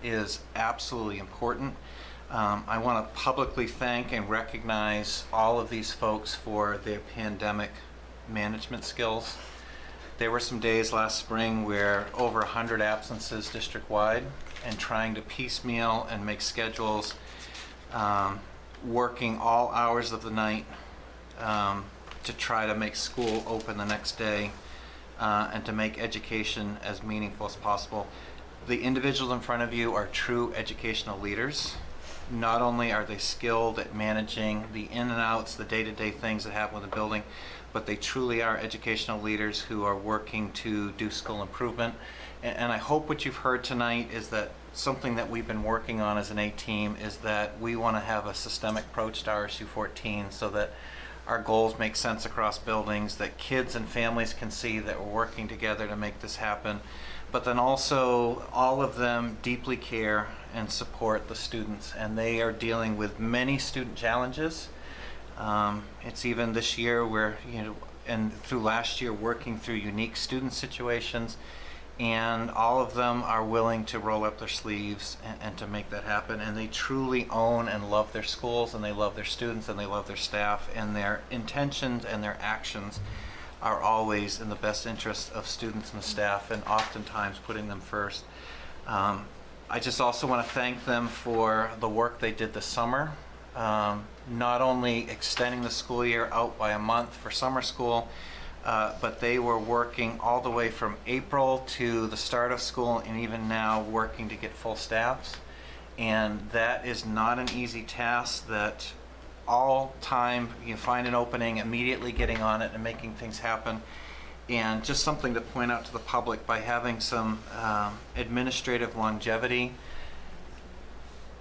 is absolutely important. I want to publicly thank and recognize all of these folks for their pandemic management skills. There were some days last spring where over 100 absences district-wide, and trying to piecemeal and make schedules, working all hours of the night to try to make school open the next day and to make education as meaningful as possible. The individuals in front of you are true educational leaders. Not only are they skilled at managing the in and outs, the day-to-day things that happen with the building, but they truly are educational leaders who are working to do school improvement. And I hope what you've heard tonight is that something that we've been working on as an A team is that we want to have a systemic approach to RSU 14 so that our goals make sense across buildings, that kids and families can see that we're working together to make this happen. But then also all of them deeply care and support the students, and they are dealing with many student challenges. It's even this year where, and through last year, working through unique student situations, and all of them are willing to roll up their sleeves and to make that happen. And they truly own and love their schools, and they love their students, and they love their staff, and their intentions and their actions are always in the best interest of students and the staff, and oftentimes putting them first. I just also want to thank them for the work they did this summer, not only extending the school year out by a month for summer school, but they were working all the way from April to the start of school, and even now working to get full staffs. And that is not an easy task, that all time you find an opening, immediately getting on it and making things happen. And just something to point out to the public, by having some administrative longevity,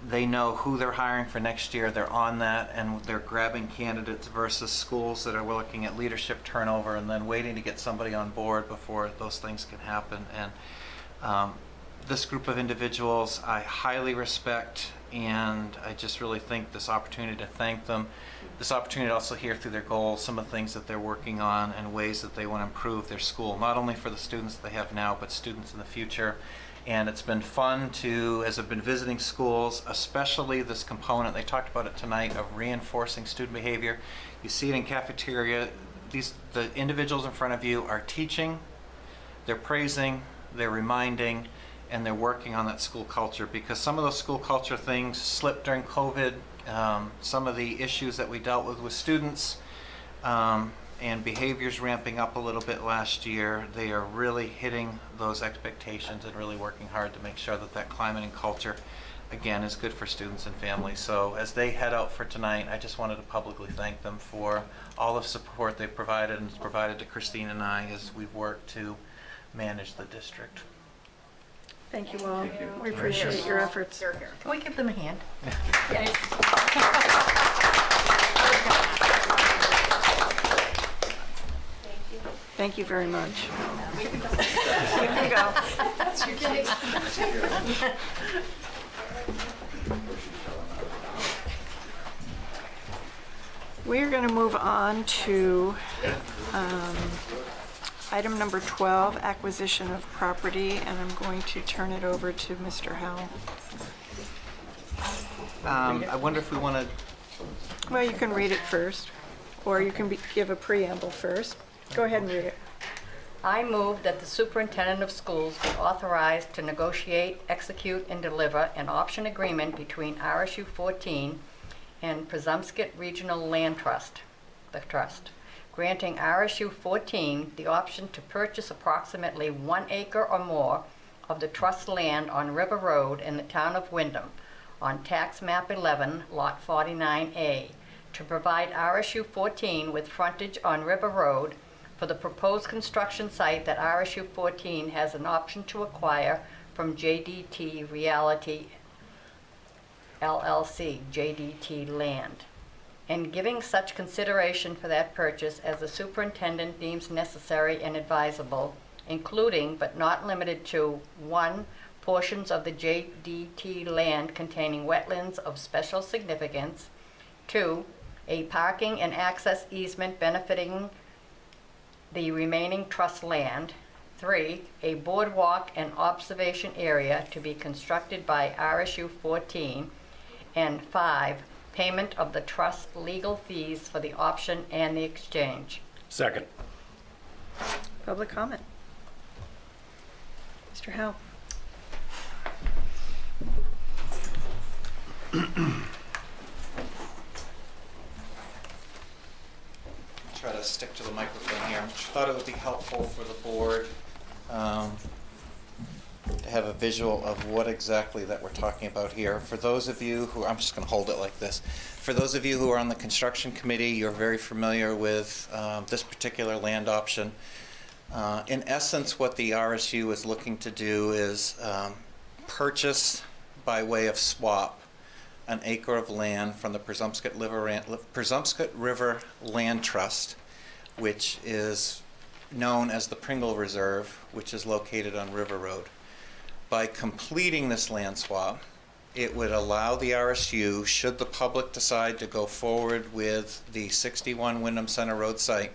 they know who they're hiring for next year, they're on that, and they're grabbing candidates versus schools that are looking at leadership turnover and then waiting to get somebody on board before those things can happen. And this group of individuals I highly respect, and I just really think this opportunity to thank them, this opportunity to also hear through their goals some of the things that they're working on and ways that they want to improve their school, not only for the students they have now, but students in the future. And it's been fun to, as I've been visiting schools, especially this component, they talked about it tonight, of reinforcing student behavior. You see it in cafeteria. The individuals in front of you are teaching, they're praising, they're reminding, and they're working on that school culture, because some of those school culture things slipped during COVID. Some of the issues that we dealt with students and behaviors ramping up a little bit last year, they are really hitting those expectations and really working hard to make sure that that climate and culture, again, is good for students and families. So as they head out for tonight, I just wanted to publicly thank them for all the support they've provided and provided to Christine and I as we've worked to manage the district. Thank you all. We appreciate your efforts. Can we give them a hand? Thank you very much. You can go. That's your case. We're going to move on to item number 12, acquisition of property, and I'm going to turn it over to Mr. Howell. I wonder if we want to... Well, you can read it first, or you can give a preamble first. Go ahead and read it. I move that the superintendent of schools be authorized to negotiate, execute, and deliver an option agreement between RSU 14 and Presumpscot Regional Land Trust, the trust, granting RSU 14 the option to purchase approximately 1 acre or more of the trust land on River Road in the town of Wyndham on Tax Map 11, Lot 49A, to provide RSU 14 with frontage on River Road for the proposed construction site that RSU 14 has an option to acquire from JDT Realty LLC, JDT Land, and giving such consideration for that purchase as the superintendent deems necessary and advisable, including but not limited to: 1, portions of the JDT land containing wetlands of special significance; 2, a parking and access easement benefiting the remaining trust land; 3, a boardwalk and observation area to be constructed by RSU 14; and 5, payment of the trust legal fees for the option and the exchange. Second. Public comment. Mr. Howe. Try to stick to the microphone here. I thought it would be helpful for the board to have a visual of what exactly that we're talking about here. For those of you who, I'm just going to hold it like this. For those of you who are on the construction committee, you're very familiar with this particular land option. In essence, what the RSU is looking to do is purchase by way of swap an acre of land from the Presumpscot River Land Trust, which is known as the Pringle Reserve, which is located on River Road. By completing this land swap, it would allow the RSU, should the public decide to go forward with the 61 Wyndham Center Road site,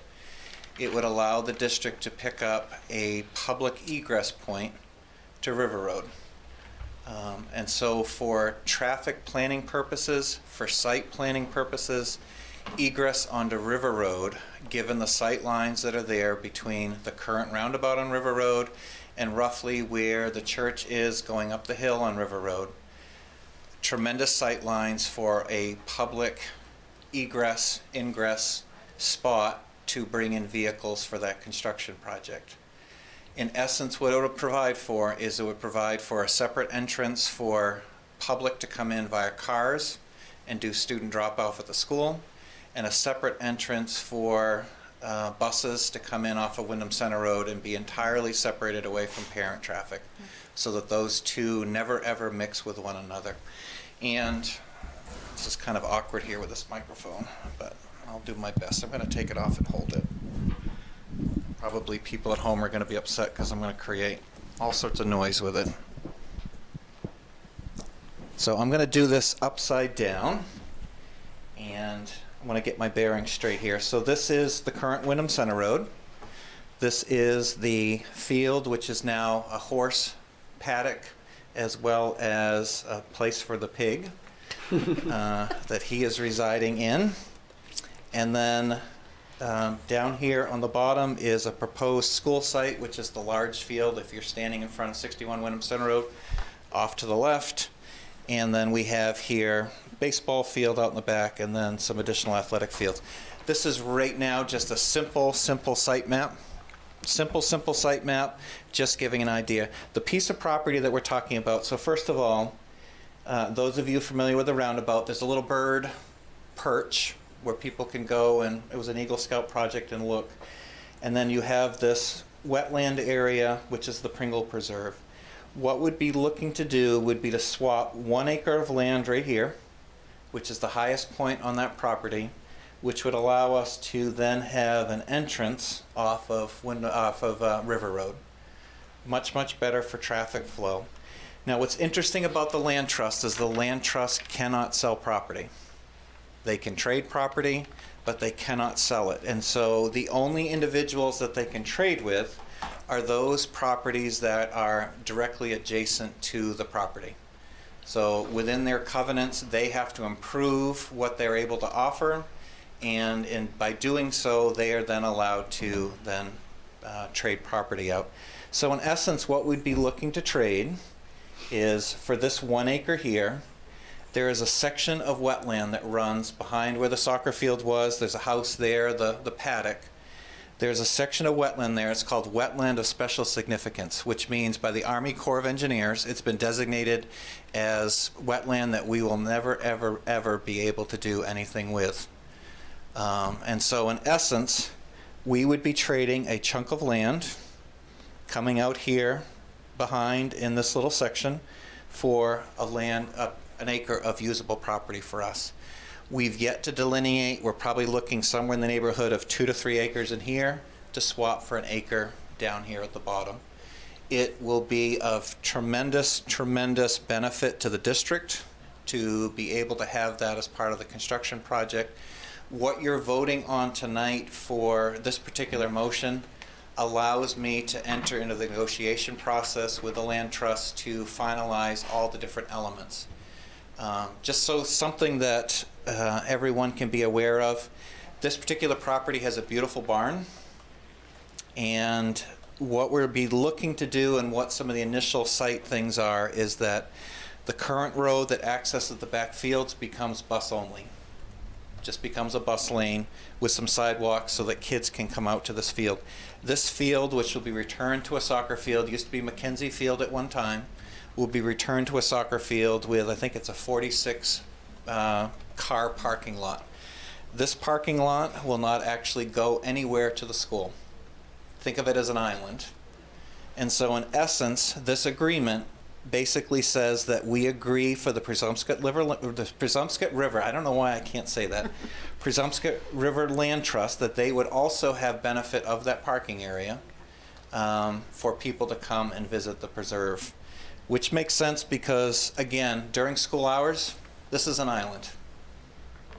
it would allow the district to pick up a public egress point to River Road. And so for traffic planning purposes, for site planning purposes, egress onto River Road, given the sight lines that are there between the current roundabout on River Road and roughly where the church is going up the hill on River Road, tremendous sight lines for a public egress, ingress spot to bring in vehicles for that construction project. In essence, what it would provide for is it would provide for a separate entrance for public to come in via cars and do student drop-off at the school, and a separate entrance for buses to come in off of Wyndham Center Road and be entirely separated away from parent traffic, so that those two never ever mix with one another. And this is kind of awkward here with this microphone, but I'll do my best. I'm going to take it off and hold it. Probably people at home are going to be upset because I'm going to create all sorts of noise with it. So I'm going to do this upside down, and I'm going to get my bearings straight here. So this is the current Wyndham Center Road. This is the field, which is now a horse paddock, as well as a place for the pig that he is residing in. And then down here on the bottom is a proposed school site, which is the large field if you're standing in front of 61 Wyndham Center Road, off to the left. And then we have here baseball field out in the back, and then some additional athletic fields. This is right now just a simple site map. Simple site map, just giving an idea. The piece of property that we're talking about, so first of all, those of you familiar with the roundabout, there's a little bird perch where people can go, and it was an Eagle Scout project, and look. And then you have this wetland area, which is the Pringle Preserve. What we'd be looking to do would be to swap 1 acre of land right here, which is the highest point on that property, which would allow us to then have an entrance off of River Road. Much better for traffic flow. Now, what's interesting about the land trust is the land trust cannot sell property. They can trade property, but they cannot sell it. And so the only individuals that they can trade with are those properties that are directly adjacent to the property. So within their covenants, they have to improve what they're able to offer, and by doing so, they are then allowed to then trade property out. So in essence, what we'd be looking to trade is, for this 1 acre here, there is a section of wetland that runs behind where the soccer field was. There's a house there, the paddock. There's a section of wetland there. It's called Wetland of Special Significance, which means by the Army Corps of Engineers, it's been designated as wetland that we will never, ever be able to do anything with. And so in essence, we would be trading a chunk of land coming out here behind in this little section for an acre of usable property for us. We've yet to delineate. We're probably looking somewhere in the neighborhood of 2 to 3 acres in here to swap for an acre down here at the bottom. It will be of tremendous benefit to the district to be able to have that as part of the construction project. What you're voting on tonight for this particular motion allows me to enter into the negotiation process with the land trust to finalize all the different elements. Just so something that everyone can be aware of, this particular property has a beautiful barn, and what we'll be looking to do and what some of the initial site things are is that the current road that accesses the back fields becomes bus only. Just becomes a bus lane with some sidewalks so that kids can come out to this field. This field, which will be returned to a soccer field, used to be Mackenzie Field at one time, will be returned to a soccer field with, I think it's a 46 car parking lot. This parking lot will not actually go anywhere to the school. Think of it as an island. And so in essence, this agreement basically says that we agree for the Presumpscot River, I don't know why I can't say that, Presumpscot River Land Trust, that they would also have benefit of that parking area for people to come and visit the preserve. which makes sense because, again, during school hours, this is an island.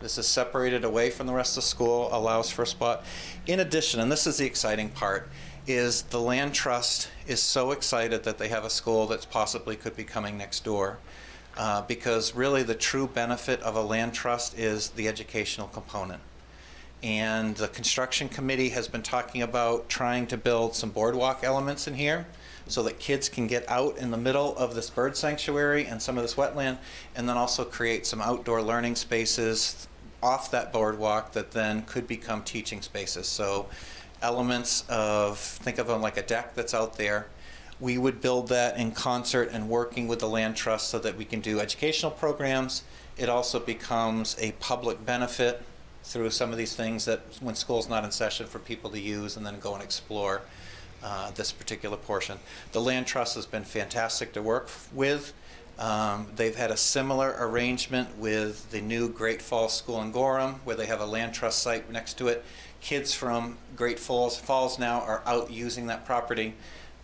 This is separated away from the rest of school, allows for a spot. In addition, and this is the exciting part, is the land trust is so excited that they have a school that's possibly could be coming next door. Because really the true benefit of a land trust is the educational component. And the construction committee has been talking about trying to build some boardwalk elements in here so that kids can get out in the middle of this bird sanctuary and some of this wetland, and then also create some outdoor learning spaces off that boardwalk that then could become teaching spaces. So elements of, think of them like a deck that's out there. We would build that in concert and working with the land trust so that we can do educational programs. It also becomes a public benefit through some of these things that when school's not in session for people to use and then go and explore this particular portion. The land trust has been fantastic to work with. They've had a similar arrangement with the new Great Falls School in Gorham, where they have a land trust site next to it. Kids from Great Falls now are out using that property.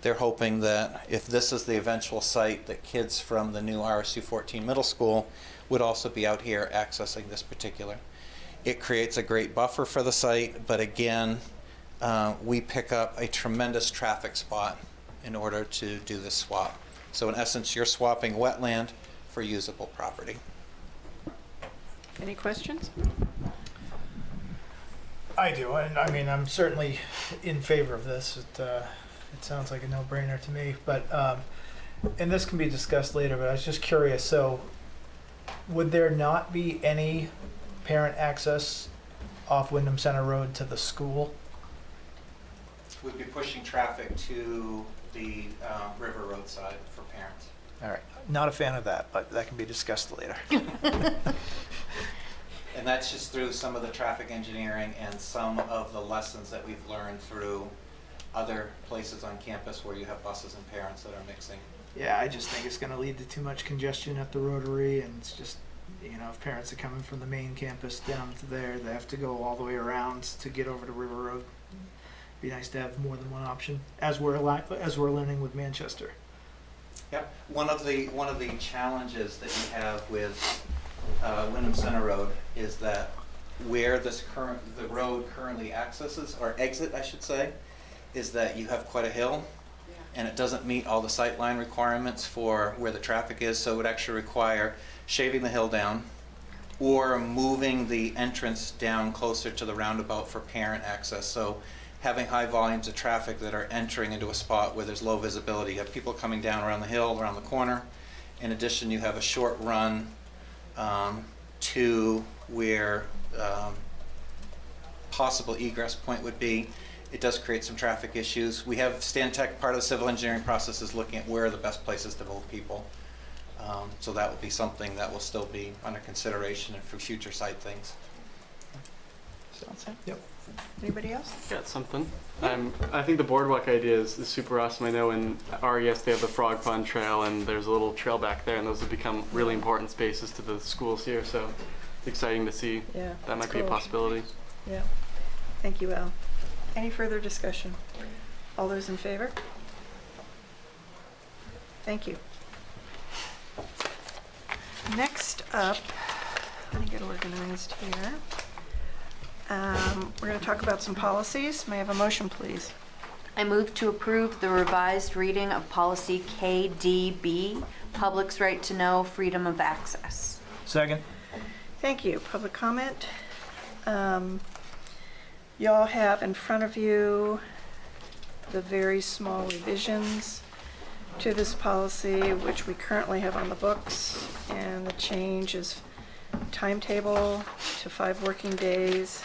They're hoping that if this is the eventual site, that kids from the new RSU 14 middle school would also be out here accessing this particular. It creates a great buffer for the site, but again, we pick up a tremendous traffic spot in order to do this swap. So in essence, you're swapping wetland for usable property. Any questions? I do, and I mean, I'm certainly in favor of this. It sounds like a no-brainer to me, but, and this can be discussed later, but I was just curious, so would there not be any parent access off Wyndham Center Road to the school? We'd be pushing traffic to the River Road side for parents. All right, not a fan of that, but that can be discussed later. And that's just through some of the traffic engineering and some of the lessons that we've learned through other places on campus where you have buses and parents that are mixing. Yeah, I just think it's going to lead to too much congestion at the Rotary, and it's just, you know, if parents are coming from the main campus down to there, they have to go all the way around to get over to River Road. Be nice to have more than one option, as we're learning with Manchester. Yep. One of the challenges that you have with Wyndham Center Road is that where the road currently accesses, or exit I should say, is that you have quite a hill, and it doesn't meet all the sightline requirements for where the traffic is, so it would actually require shaving the hill down or moving the entrance down closer to the roundabout for parent access. So having high volumes of traffic that are entering into a spot where there's low visibility. You have people coming down around the hill, around the corner. In addition, you have a short run to where possible egress point would be. It does create some traffic issues. We have Stantec, part of the civil engineering process is looking at where are the best places to move people. So that will be something that will still be under consideration for future site things. Sounds good. Yep. Anybody else? Got something. I think the boardwalk idea is super awesome. I know in RES they have the Frog Pond Trail, and there's a little trail back there, and those have become really important spaces to the schools here. So it's exciting to see that might be a possibility. Yeah. Thank you, Al. Any further discussion? All those in favor? Thank you. Next up, let me get organized here. We're going to talk about some policies. May I have a motion, please? I move to approve the revised reading of policy KDB, Public's Right to Know, Freedom of Access. Second. Thank you. Public comment. Y'all have in front of you the very small revisions to this policy, which we currently have on the books, and the change is timetable to 5 working days,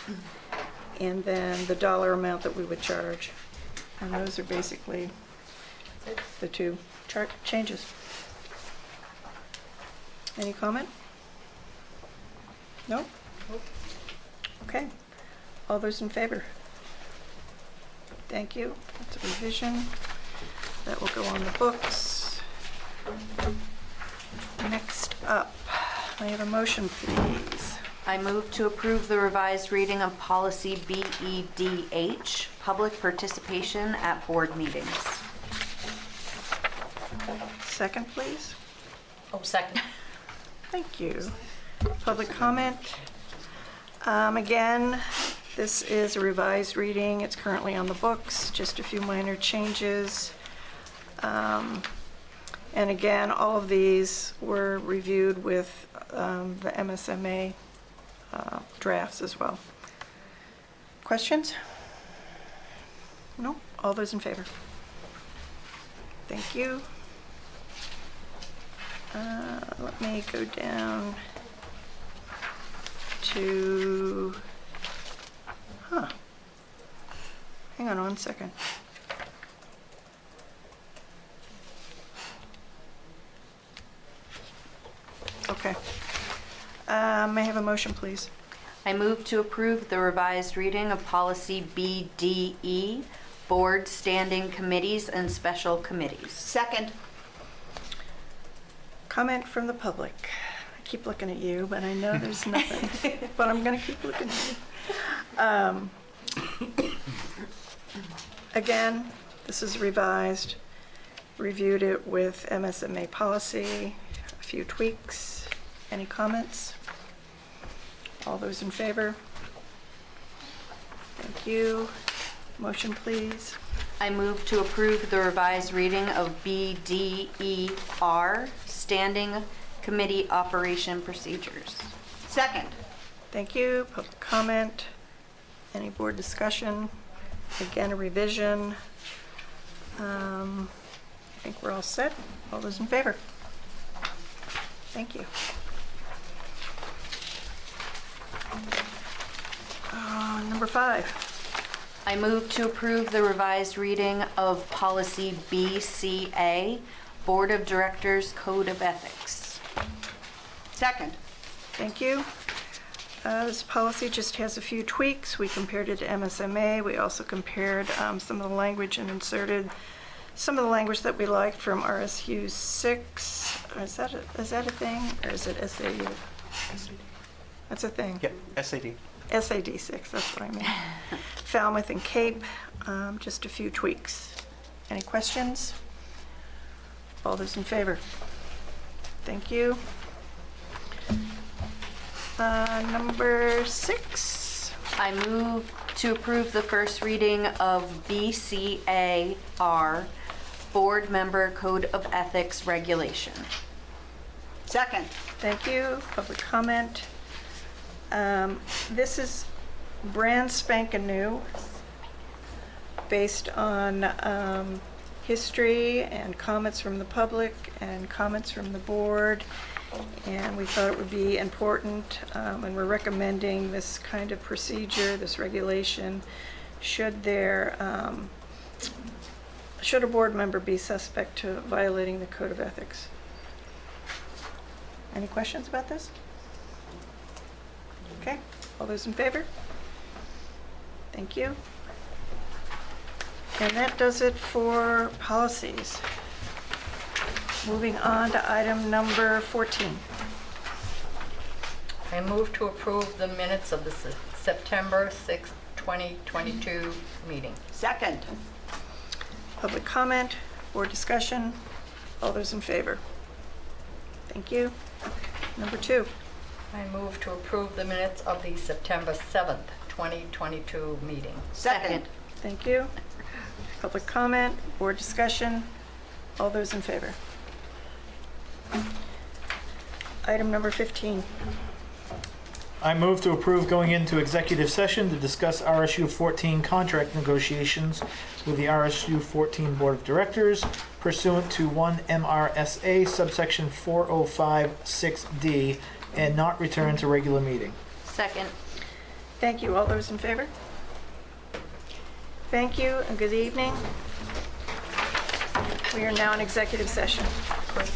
and then the dollar amount that we would charge. And those are basically the two changes. Any comment? No? Okay. All those in favor? Thank you. That's a revision. That will go on the books. Next up, may I have a motion, please? I move to approve the revised reading of policy BEDH, public participation at board meetings. second, please? Oh, second. Thank you. Public comment. Again, this is a revised reading. It's currently on the books, just a few minor changes. And again, all of these were reviewed with the MSMA drafts as well. Questions? No? All those in favor? Thank you. Let me go down to, hang on 1 second. Okay. May I have a motion, please? I move to approve the revised reading of policy BDE, board standing committees and special committees. Second. Comment from the public. I keep looking at you, but I know there's nothing. But I'm going to keep looking at you. Again, this is revised. Reviewed it with MSMA policy. A few tweaks. Any comments? All those in favor? Thank you. Motion, please. I move to approve the revised reading of BDER, standing committee operation procedures. Second. Thank you. Public comment. Any board discussion? Again, a revision. I think we're all set. All those in favor? Thank you. Number 5. I move to approve the revised reading of policy BCA, Board of Directors Code of Ethics. Second. Thank you. This policy just has a few tweaks. We compared it to MSMA. We also compared some of the language and inserted some of the language that we liked from RSU 6. Is that a thing, or is it SAU? That's a thing. Yep, SAD. SAD 6, that's what I mean. Falmouth and Cape, just a few tweaks. Any questions? All those in favor? Thank you. Number 6. I move to approve the first reading of BCAR, Board Member Code of Ethics Regulation. Second. Thank you. Public comment. This is brand spanking new, based on history and comments from the public and comments from the board. And we thought it would be important, and we're recommending this kind of procedure, this regulation, should a board member be suspect to violating the Code of Ethics. Any questions about this? Okay, all those in favor? Thank you. And that does it for policies. Moving on to item number 14. I move to approve the minutes of the September 6th, 2022 meeting. Second. Public comment, board discussion, all those in favor? Thank you. Number 2. I move to approve the minutes of the September 7th, 2022 meeting. Second. Thank you. Public comment, board discussion, all those in favor? Item number 15. I move to approve going into executive session to discuss RSU 14 contract negotiations with the RSU 14 Board of Directors pursuant to 1 MRSA subsection 4056D and not return to regular meeting. Second. Thank you. All those in favor? Thank you and good evening. We are now in executive session. Chris.